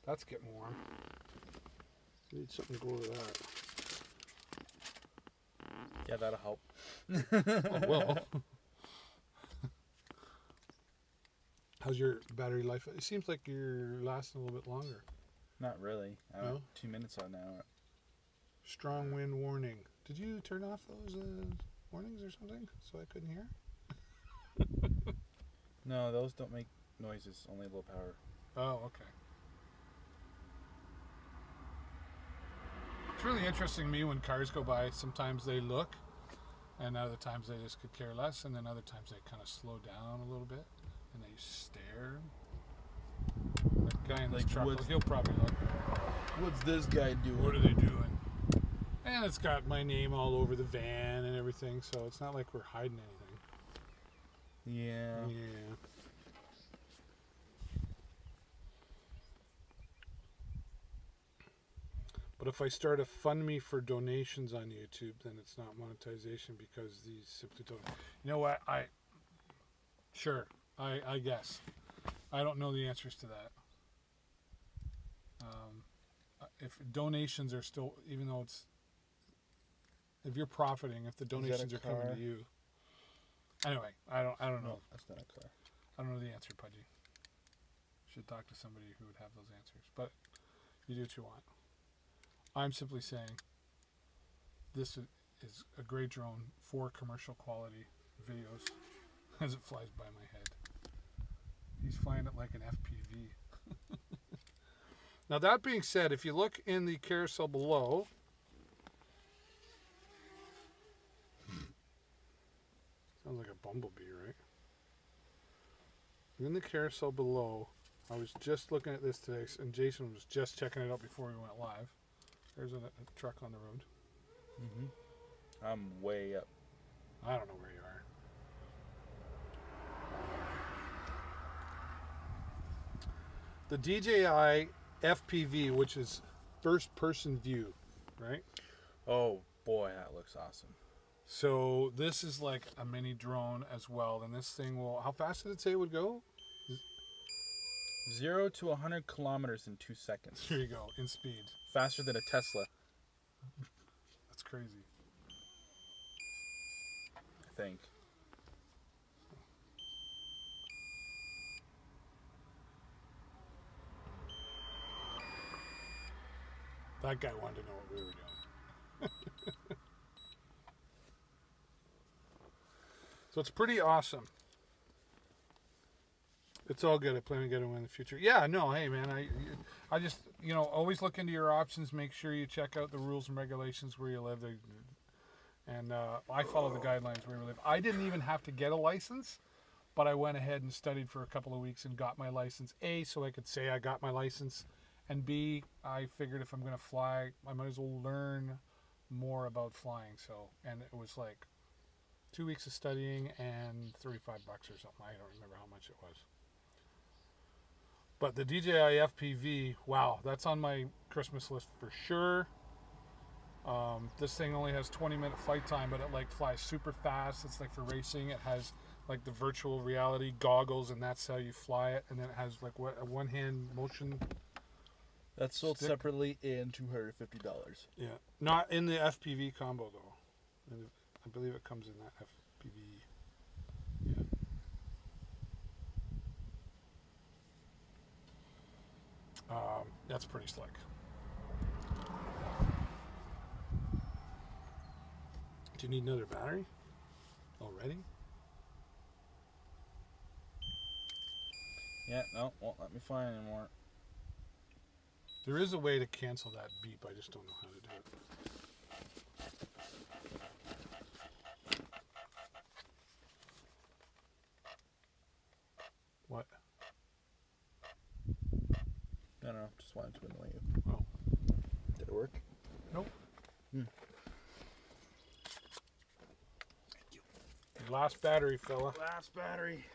That's getting warm. Need something to go with that. Yeah, that'll help. Oh, well. How's your battery life? It seems like you're lasting a little bit longer. Not really. I'm No? at 2 minutes on now. Strong wind warning. Did you turn off those warnings or something so I couldn't hear? No, those don't make noises. Only low power. Oh, okay. It's really interesting to me when cars go by. Sometimes they look, and other times they just could care less, and then other times they kind of slow down a little bit, and they stare. That guy in this Like, truck, he'll probably look. What's this guy doing? What are they doing? And it's got my name all over the van and everything, so it's not like we're hiding anything. Yeah. Yeah. But if I start a fund me for donations on YouTube, then it's not monetization because these simply don't. You know what? Sure. I guess. I don't know the answers to that. If donations are still, even though it's, if you're profiting, if the donations are coming car? to you. Anyway, I don't know. No, that's not a car. I don't know the answer, Pudgy. Should talk to somebody who would have those answers. But you do what you want. I'm simply saying this is a great drone for commercial quality videos as it flies by my head. He's flying it like an FPV. Now that being said, if you look in the carousel below, sounds like a bumblebee, right? In the carousel below, I was just looking at this today, and Jason was just checking it out before we went live. There's a truck on the road. Mm-hmm. I'm way up. I don't know where you are. The DJI Fpv, which is first person view, right? Oh boy, that looks awesome. So this is like a mini drone as well. And this thing will, how fast did it say it would go? 0 to 100 kilometers in 2 seconds. Here you go, in speed. Faster than a Tesla, That's crazy. I think. That guy wanted to know what we were doing. So it's pretty awesome. It's all good. I plan on getting one in the future. Yeah, no, hey man, I just, always look into your options. Make sure you check out the rules and regulations where you live. And I follow the guidelines where you live. I didn't even have to get a license, but I went ahead and studied for a couple of weeks and got my license. A, so I could say I got my license. And B, I figured if I'm going to fly, I might as well learn more about flying. So, and it was like 2 weeks of studying and $35 or something. I don't remember how much it was. But the DJI Fpv, wow, that's on my Christmas list for sure. This thing only has 20-minute flight time, but it like flies super fast. It's like for racing. It has like the virtual reality goggles, and that's how you fly it. And then it has like a one-hand motion. That's sold Stick. separately in $250. Yeah, not in the FPV combo though. I believe it comes in that FPV. Yeah. That's pretty slick. Do you need another battery already? Yeah, no, won't let me fly anymore. There is a way to cancel that beep. I just don't know how to do it. What? No, just wanted to annoy you. Oh. Did it work? Nope. Hmm. Last battery, fella. Last battery.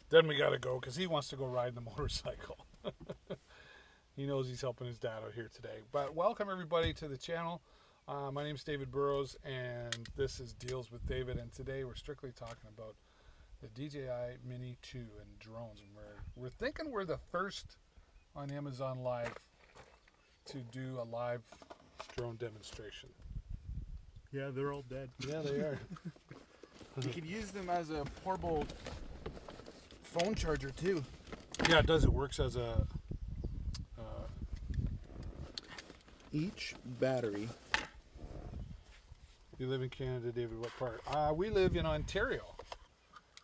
Then we got to go because he wants to go ride the motorcycle. He knows he's helping his dad out here today. But welcome everybody to the channel. My name's David Burrows, and this is Deals with David. And today we're strictly talking about the DJI Mini 2 and drones. And we're thinking we're the first on Amazon Live to do a live drone demonstration. Yeah, they're all dead. Yeah, they are. You could use them as a portable phone charger too. Yeah, it does. It works as a Each battery. You live in Canada, David. What part? We live in Ontario,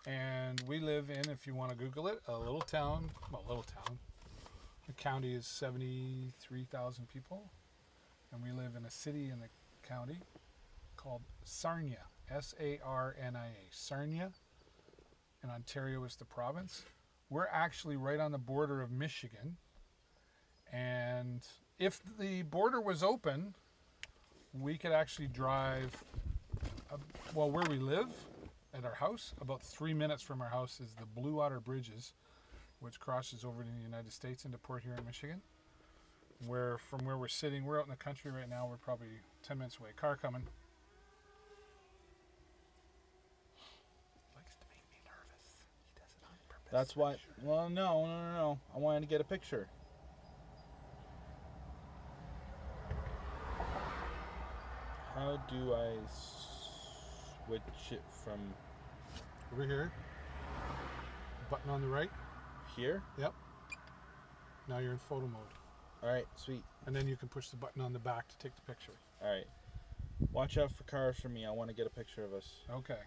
and we live in, if you want to Google it, a little town. Well, little town. The county is 73,000 people, and we live in a city in the county called Sarnia. Sarnia. Sarnia. And Ontario is the province. We're actually right on the border of Michigan, and if the border was open, we could actually drive, where we live, at our house, about 3 minutes from our house is the Blue Water Bridges, which crosses over to the United States into Port Huron, Michigan. From where we're sitting, we're out in the country right now, we're probably 10 minutes away. Car coming. Likes to make me nervous. He does it on purpose. That's why. Well, no. I wanted to get a picture. How do I switch it from Over here. Button on the right. here? Yep. Now you're in photo mode. All right, sweet. And then you can push the button on the back to take the picture. All right. Watch out for cars for me. I want to get a picture of us. Okay.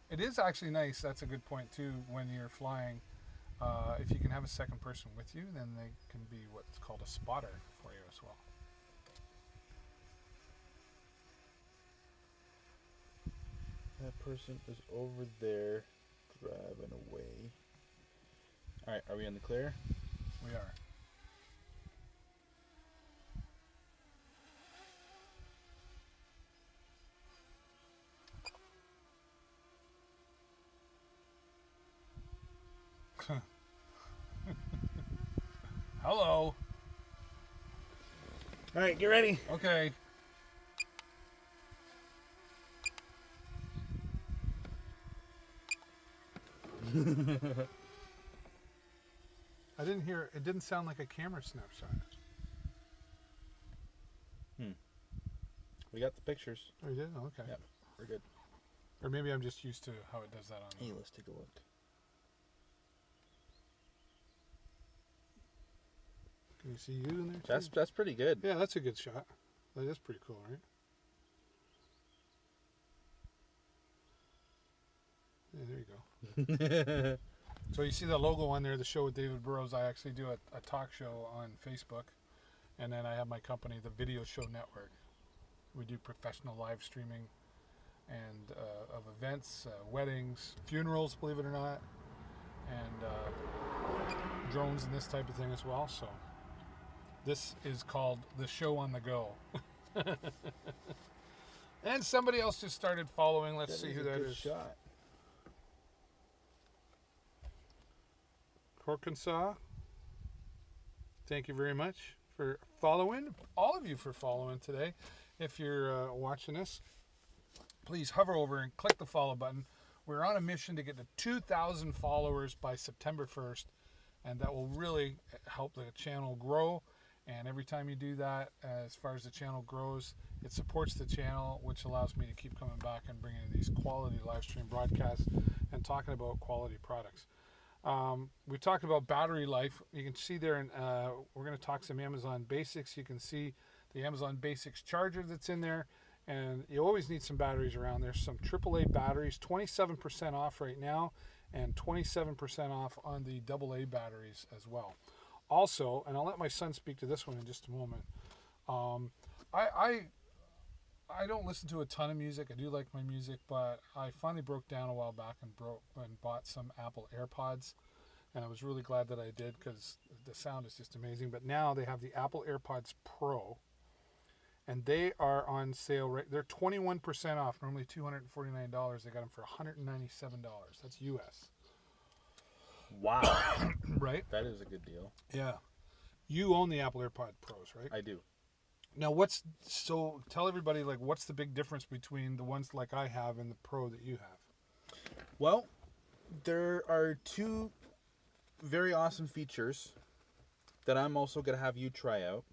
It is actually nice. That's a good point too. When you're flying, if you can have a second person with you, then they can be what's called a spotter for you as well. That person is over there driving away. All right, are we in the clear? We are. Hello. All right, get ready. Okay. I didn't hear. It didn't sound like a camera snapshot. We got the pictures. Oh, you did? Oh, okay. Yep, we're good. Or maybe I'm just used to how it does that on. Hey, let's take a look. Can you see you in there? Too? That's pretty good. Yeah, that's a good shot. That is pretty cool, right? Yeah, there you go. So you see the logo on there, the show with David Burrows. I actually do a talk show on Facebook, and then I have my company, the Video Show Network. We do professional live streaming and of events, weddings, funerals, believe it or not, and drones and this type of thing as well. So this is called the Show on the Go. And somebody else just started following. Let's see who that is. Shot. Arkansas. Thank you very much for following. All of you for following today. If you're watching this, please hover over and click the follow button. We're on a mission to get to 2,000 followers by September 1st, and that will really help the channel grow. And every time you do that, as far as the channel grows, it supports the channel, which allows me to keep coming back and bringing these quality live stream broadcasts and talking about quality products. We talked about battery life. You can see there, and we're going to talk some Amazon Basics. You can see the Amazon Basics charger that's in there, and you always need some batteries around. There's some AAA batteries, 27% off right now, and 27% off on the AA batteries as well. Also, and I'll let my son speak to this one in just a moment. I don't listen to a ton of music. I do like my music, but I finally broke down a while back and bought some Apple Airpods, and I was really glad that I did because the sound is just amazing. But now they have the Apple Airpods Pro, and they are on sale. Right, they're 21% off. Normally $249. They got them for $197. That's US. Wow. Right? That is a good deal. Yeah. You own the Apple AirPod Pros, right? I do. Now, tell everybody, like, what's the big difference between the ones like I have and the Pro that you have? Well, there are two very awesome features that I'm also going to have you try out.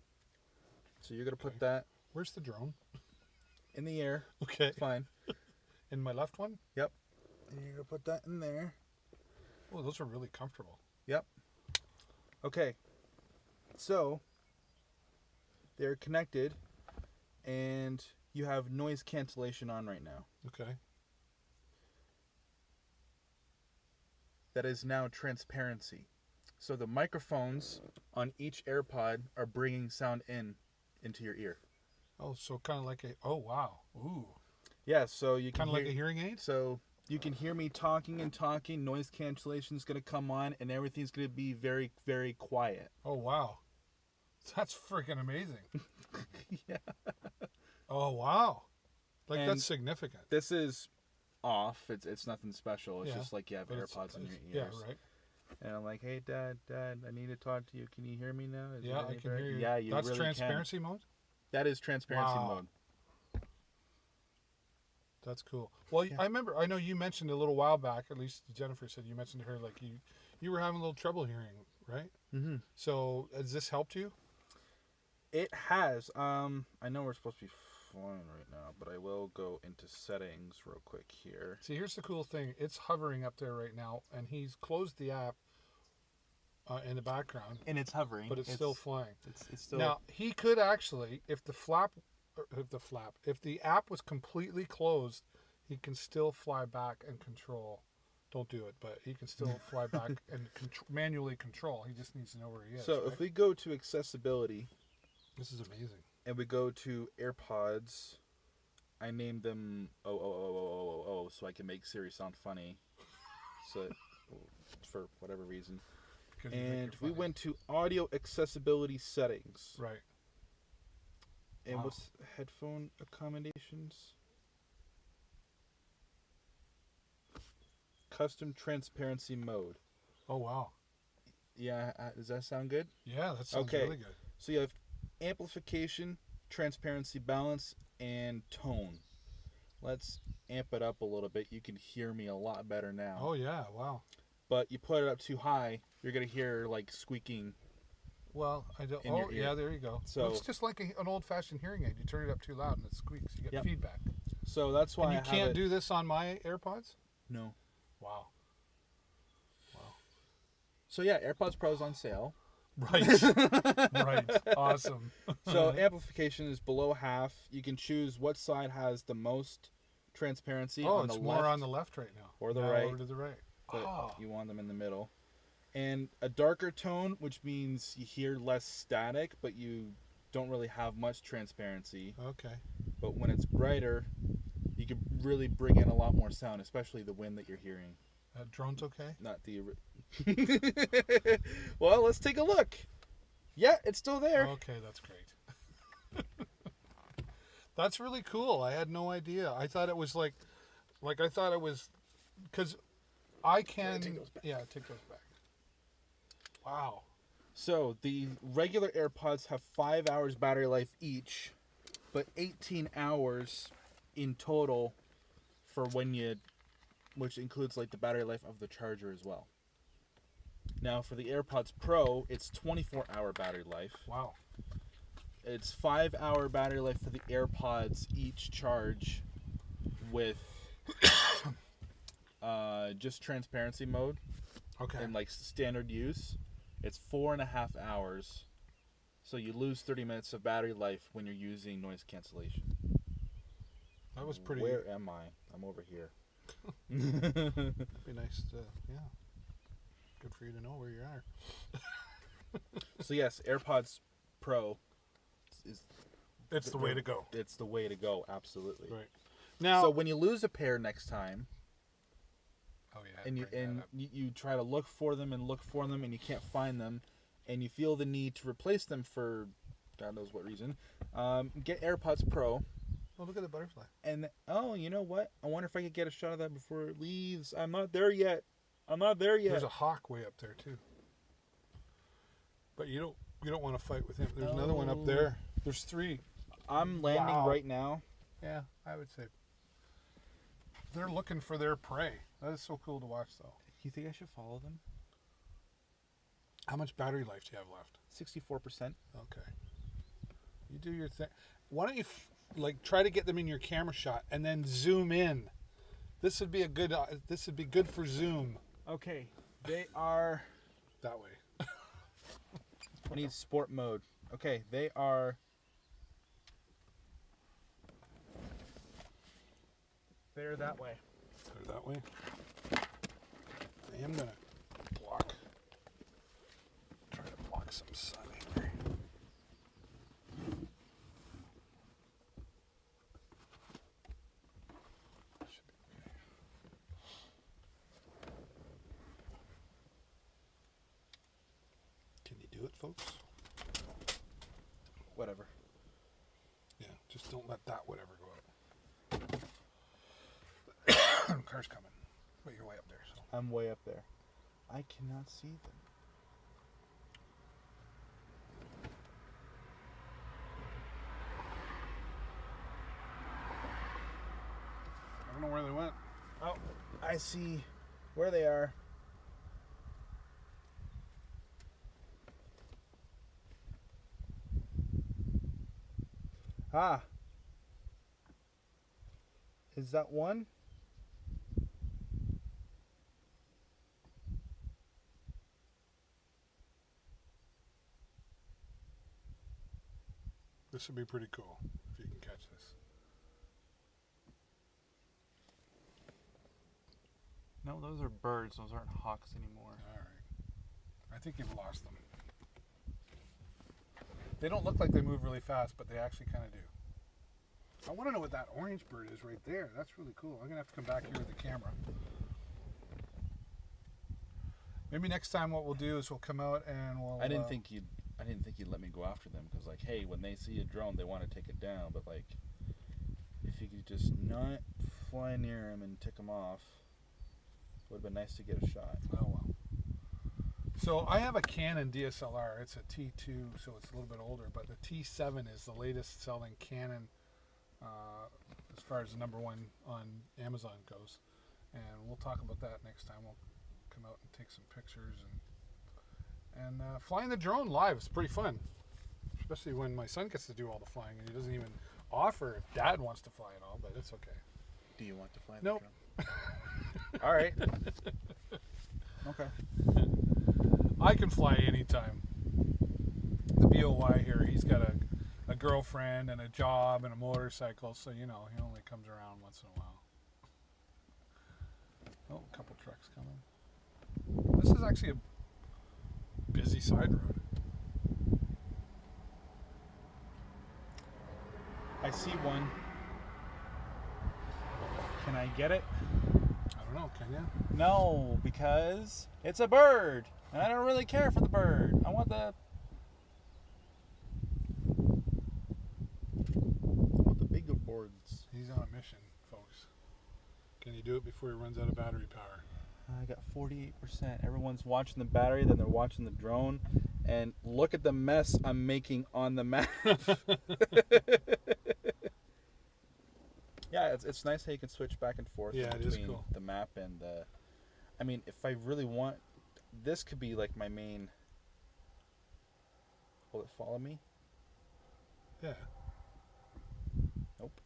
So you're going to put that Where's the drone? in the air. Okay. Fine. In my left one? Yep. And you're going to put that in there. Oh, those are really comfortable. Yep. Okay. So, they're connected, and you have noise cancellation on right now. Okay. That is now transparency. So the microphones on each AirPod are bringing sound into your ear. Oh, so kind of like oh, wow. Ooh. Yeah, so you can Kind of like a hearing aid? So you can hear me talking and talking. Noise cancellation is going to come on, and everything's going to be very, very quiet. Oh, wow. That's freaking amazing. Yeah. Oh, wow. Like, And that's significant. This is off. It's nothing special. It's Yeah, just like you have But AirPods in your yeah, ears. right. And I'm like, hey, Dad, I need to talk to you. Can you hear me now? Is Yeah, it I any can better?" hear you. Yeah, you That's really transparency mode? can. That is transparency Wow. mode. That's cool. Well, Yeah. I know you mentioned a little while back, at least Jennifer said you mentioned to her, like, you were having a little trouble hearing, right? Mm-hmm. So, has this helped you? It has. I know we're supposed to be flying right now, but I will go into settings real quick here. See, here's the cool thing. It's hovering up there right now, and he's closed the app in the background, And it's hovering. but it's still flying. It's still. Now, he could actually, if the app was completely closed, he can still fly back and control. Don't do it, but he can still fly back and manually control. He just needs to know where he is. So right? if we go to accessibility This is amazing. and we go to AirPods, I named them so I can make Siri sound funny. So for whatever reason. 'Cause you think And you're we funny. went to audio accessibility settings. Right. And Wow. what's headphone accommodations? Custom transparency mode. Oh, wow. Yeah, does that sound good? Yeah, that sounds Okay. really good. So you have amplification, transparency balance, and tone. Let's amp it up a little bit. You can hear me a lot better now. Oh, yeah. Wow. But you put it up too high, you're going to hear like squeaking. Well, I don't. In your Oh, ear. yeah, there you go. So- It's just like an old-fashioned hearing aid. You turn it up too loud and it squeaks. You get Yep. feedback. So that's why And you I have can't it- do this on my AirPods? No. Wow. So yeah, AirPods Pro's on sale. Right. Right. Awesome. So amplification is below half. You can choose what side has the most transparency. Oh, on it's the more left, on the left right now. or the Now right. Over to the right. but Oh. you want them in the middle. And a darker tone, which means you hear less static, but you don't really have much transparency. Okay. But when it's brighter, you can really bring in a lot more sound, especially the wind that you're hearing. Drone's okay? Not the. Well, let's take a look. Yeah, it's still there. Okay, that's great. That's really cool. I had no idea. I thought it was like I thought it was, because I can. take those back. Yeah, take those back. Wow. So the regular AirPods have 5 hours battery life each, but 18 hours in total for when you, which includes like the battery life of the charger as well. Now for the AirPods Pro, it's 24-hour battery life. Wow. It's 5-hour battery life for the AirPods each charge with just transparency mode Okay. and like standard use. It's 4.5 hours. So you lose 30 minutes of battery life when you're using noise cancellation. That was pretty. Where am I? I'm over here. Be nice to. Yeah. Good for you to know where you are. So yes, AirPods Pro is It's the way to go. it's the way to go, absolutely. Right. Now. So when you lose a pair next time, Oh yeah. and you bring that up. you try to look for them and you can't find them, and you feel the need to replace them for God knows what reason. Get AirPods Pro. Oh, look at the butterfly. And oh, you know what? I wonder if I could get a shot of that before it leaves. I'm not there yet. There's a hawk way up there too. But you don't want to fight with him. There's another one up there. There's 3. I'm landing right now. Yeah, I would say they're looking for their prey. That is so cool to watch, though. You think I should follow them? How much battery life do you have left? 64%. Okay. You do your thing. Why don't you try to get them in your camera shot and then zoom in? This would be a good. This would be good for zoom. Okay, they are. That way. I need sport mode. Okay, they are. They're that way. They're that way. I am gonna try to block some sun here. Should be okay. Can you do it, folks? Whatever. Yeah, just don't let that whatever go out. Car's coming, but you're way up there. So I'm way up there. I cannot see them. I don't know where they went. Oh, I see where they are. Ah. Is that one? This would be pretty cool if you can catch this. No, those are birds. Those aren't hawks anymore. All right. I think you've lost them. They don't look like they move really fast, but they actually kind of do. I want to know what that orange bird is right there. That's really cool. I'm going to have to come back here with the camera. Maybe next time what we'll do is we'll come out and we'll... I didn't think you'd let me go after them because, like, hey, when they see a drone, they want to take it down. But, like, if you could just not fly near them and tick them off, it would have been nice to get a shot. Oh, well. So I have a Canon DSLR. It's a T2, so it's a little bit older. But the T7 is the latest selling Canon as far as the #1 on Amazon goes. And we'll talk about that next time. We'll come out and take some pictures. And flying the drone live is pretty fun. Especially when my son gets to do all the flying. And he doesn't even offer if Dad wants to fly it all, but it's okay. Do you want to fly Nope. the drone? All right. Okay. I can fly anytime. The BOY here, he's got a girlfriend and a job and a motorcycle, so you know he only comes around once in a while. Oh, a couple trucks coming. This is actually a busy side road. I see one. Can I get it? I don't know, can you? No, because it's a bird. And I don't really care for the bird. I want the bigger birds. He's on a mission, folks. Can you do it before he runs out of battery power? I got 48%. Everyone's watching the battery, then they're watching the drone. And look at the mess I'm making on the map. Yeah, it's nice how you can switch back and forth Yeah, it is between cool. the map and the... I mean, if I really want... This could be like my main... Will it follow me? Yeah. Nope.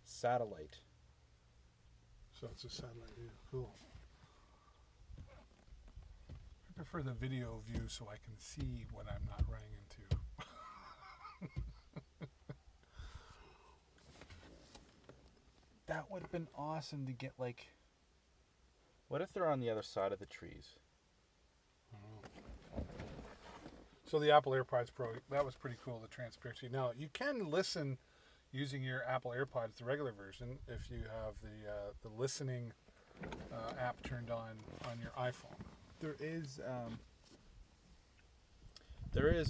Satellite. So it's a satellite view. Cool. I prefer the video view so I can see what I'm not running into. That would have been awesome to get, like... What if they're on the other side of the trees? So the Apple AirPods Pro, that was pretty cool, the transparency. Now, you can listen using your Apple AirPods, the regular version, if you have the listening app turned on your iPhone. There is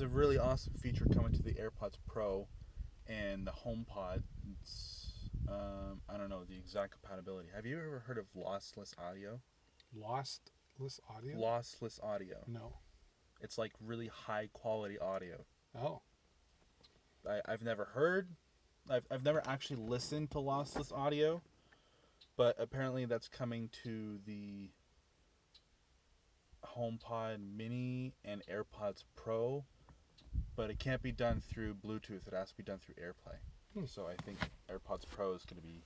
a really awesome feature coming to the AirPods Pro and the HomePod. It's, I don't know the exact compatibility. Have you ever heard of lossless audio? Lossless audio? Lossless audio. No. It's like really high quality audio. Oh. I've never heard. I've never actually listened to lossless audio, but apparently that's coming to the HomePod Mini and AirPods Pro, but it can't be done through Bluetooth. It has to be done through AirPlay. So I think AirPods Pro is going to be.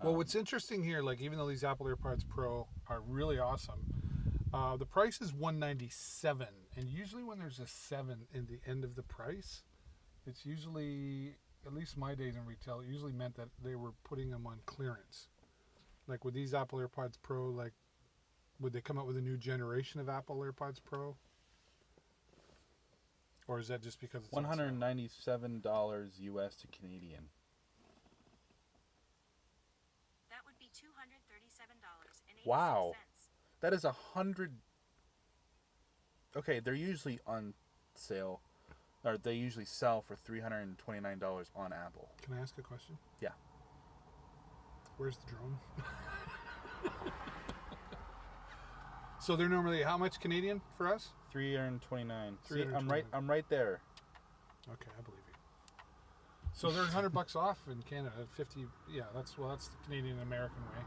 Well, what's interesting here, like even though these Apple AirPods Pro are really awesome, the price is $197, and usually when there's a 7 in the end of the price, it's usually, at least my days in retail, it usually meant that they were putting them on clearance. Like with these Apple AirPods Pro, like would they come out with a new generation of Apple AirPods Pro? Or is that just because it's $197 US to Canadian. That would be $237.86. Wow. That is 100. Okay, they're usually on sale, or they usually sell for $329 on Apple. Can I ask a question? Yeah. Where's the drone? So they're normally how much Canadian for us? $329. See, I'm $329. right there. Okay, I believe you. So they're $100 off in Canada at 50. Yeah, that's the Canadian American way.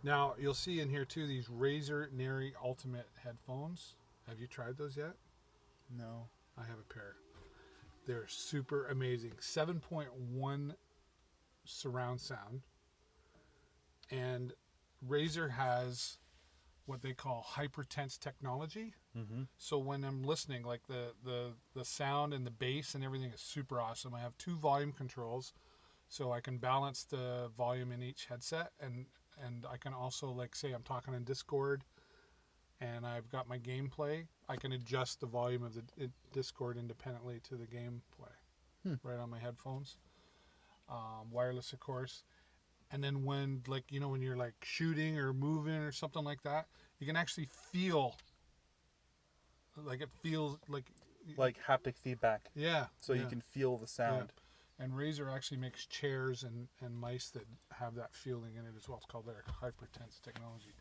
Now you'll see in here too these Razer Neri Ultimate headphones. Have you tried those yet? No. I have a pair. They're super amazing. 7.1 surround sound, and Razer has what they call hypertense technology. Mm-hmm. So when I'm listening, like the sound and the bass and everything is super awesome. I have 2 volume controls, so I can balance the volume in each headset, and I can also, like, say I'm talking on Discord and I've got my gameplay, I can adjust the volume of the Discord independently to the gameplay right on my headphones. Wireless, of course. And then when, like, you know, when you're like shooting or moving or something like that, you can actually feel, like, it feels like haptic feedback. Yeah. So you can feel the sound. Yeah. And Razer actually makes chairs and mice that have that feeling in it as well. It's called their hypertense technology.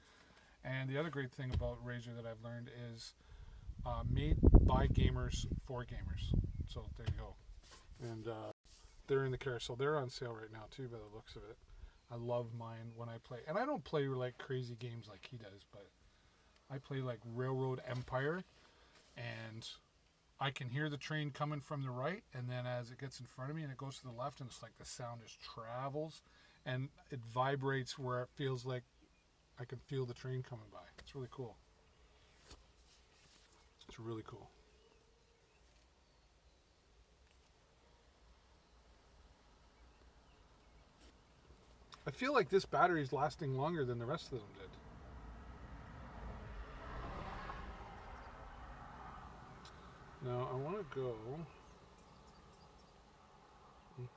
And the other great thing about Razer that I've learned is made by gamers for gamers. So there you go. And they're in the carousel. They're on sale right now too, by the looks of it. I love mine when I play. And I don't play like crazy games like he does, but I play like Railroad Empire, and I can hear the train coming from the right, and then as it gets in front of me and it goes to the left, and it's like the sound just travels and it vibrates where it feels like I can feel the train coming by. It's really cool. It's really cool. I feel like this battery is lasting longer than the rest of them did. Now I want to go. Put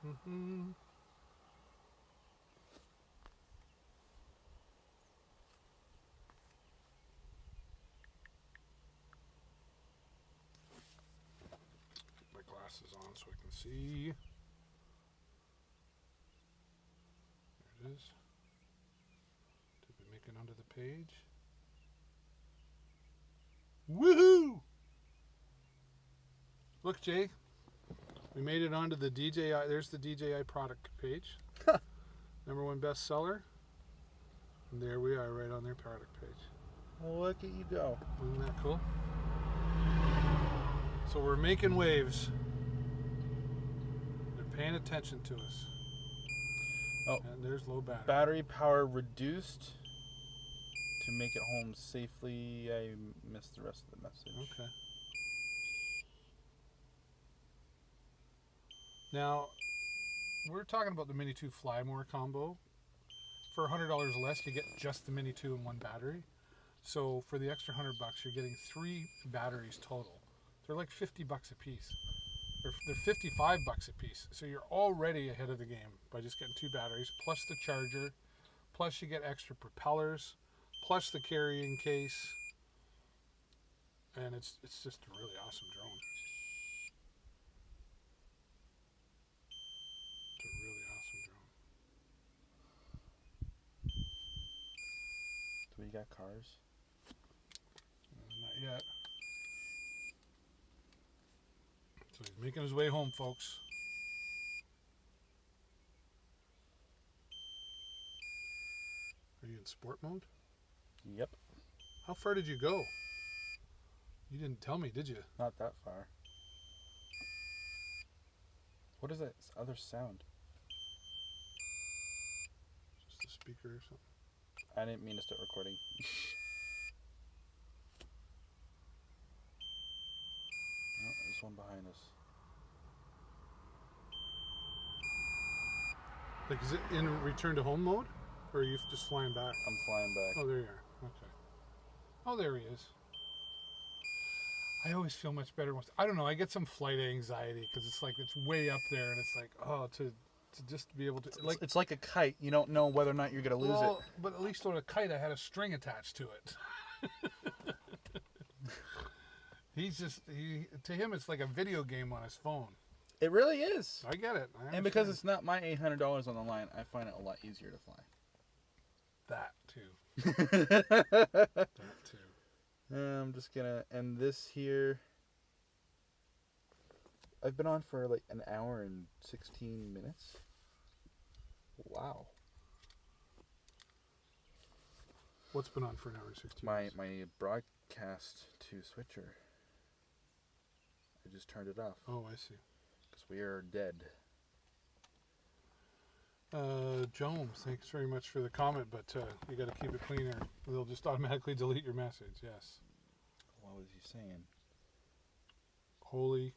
my glasses on so I can see. There it is. Did we make it onto the page? Woohoo! Look, Jay, we made it onto the DJI. There's the DJI product page. #1 bestseller. And there we are, right on their product page. Look at you go. Isn't that cool? So we're making waves. They're paying attention to us. Oh, And there's low battery. battery power reduced to make it home safely. I missed the rest of the message. Okay. Now, we're talking about the Mini 2 Fly More combo. For $100 less, you get just the Mini 2 and 1 battery. So for the extra $100, you're getting 3 batteries total. They're like $50 a piece. They're $55 a piece. So you're already ahead of the game by just getting 2 batteries, plus the charger, plus you get extra propellers, plus the carrying case. And it's just a really awesome drone. It's a really awesome drone. Do we got cars? Not yet. So he's making his way home, folks. Are you in sport mode? Yep. How far did you go? You didn't tell me, did you? Not that far. What is that other sound? Just a speaker or something. I didn't mean to start recording. Oh, there's one behind us. Like, is it in return to home mode? Or are you just flying back? I'm flying back. Oh, there you are. Okay. Oh, there he is. I always feel much better once. I don't know. I get some flight anxiety because it's like it's way up there, and it's like, oh, to just be able to like. It's like a kite. You don't know whether or not you're gonna lose Well, it. but at least on a kite, I had a string attached to it. To him, it's like a video game on his phone. It really is. I get it. And because it's not my $800 on the line, I find it a lot easier to fly. that too. That too. I'm just gonna end this here. I've been on for like an hour and 16 minutes. Wow. What's been on for an hour and 16 My minutes? my broadcast to switcher. I just turned it off Oh, I see. because we are dead. Jones, thanks very much for the comment, but you got to keep it clean or they'll just automatically delete your message. Yes. What was he saying? Holy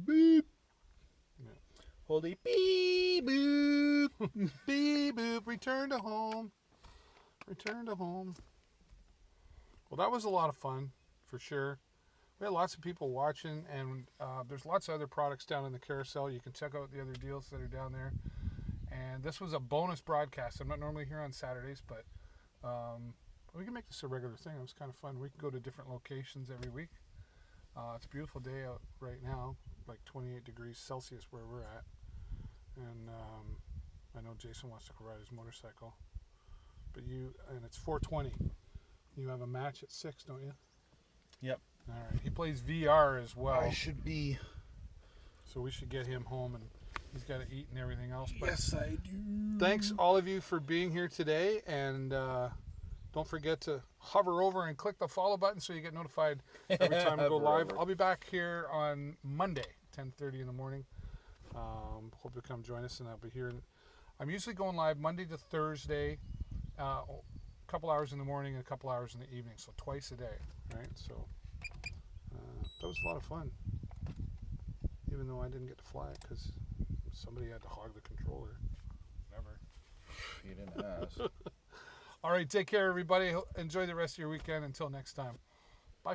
beep. Holy beep boop. Beep boop. Return to home. Return to home. Well, that was a lot of fun, for sure. We had lots of people watching, and there's lots of other products down in the carousel. You can check out the other deals that are down there. And this was a bonus broadcast. I'm not normally here on Saturdays, but we can make this a regular thing. It was kind of fun. We can go to different locations every week. It's a beautiful day out right now, like 28 degrees Celsius where we're at. And I know Jason wants to go ride his motorcycle. And it's 4:20. You have a match at 6, don't you? Yep. All right. He plays VR as well. I should be. So we should get him home, and he's got to eat and everything else. But Yes, I do. thanks all of you for being here today, and don't forget to hover over and click the follow button so you get notified every time we go Hover live. over. I'll be back here on Monday, 10:30 in the morning. Hope you'll come join us, and I'll be here. I'm usually going live Monday to Thursday, a couple hours in the morning and a couple hours in the evening, so twice a day, right? So that was a lot of fun, even though I didn't get to fly it because somebody had to hog the controller. Whatever. You didn't ask. All right, take care, everybody. Enjoy the rest of your weekend. Until next time.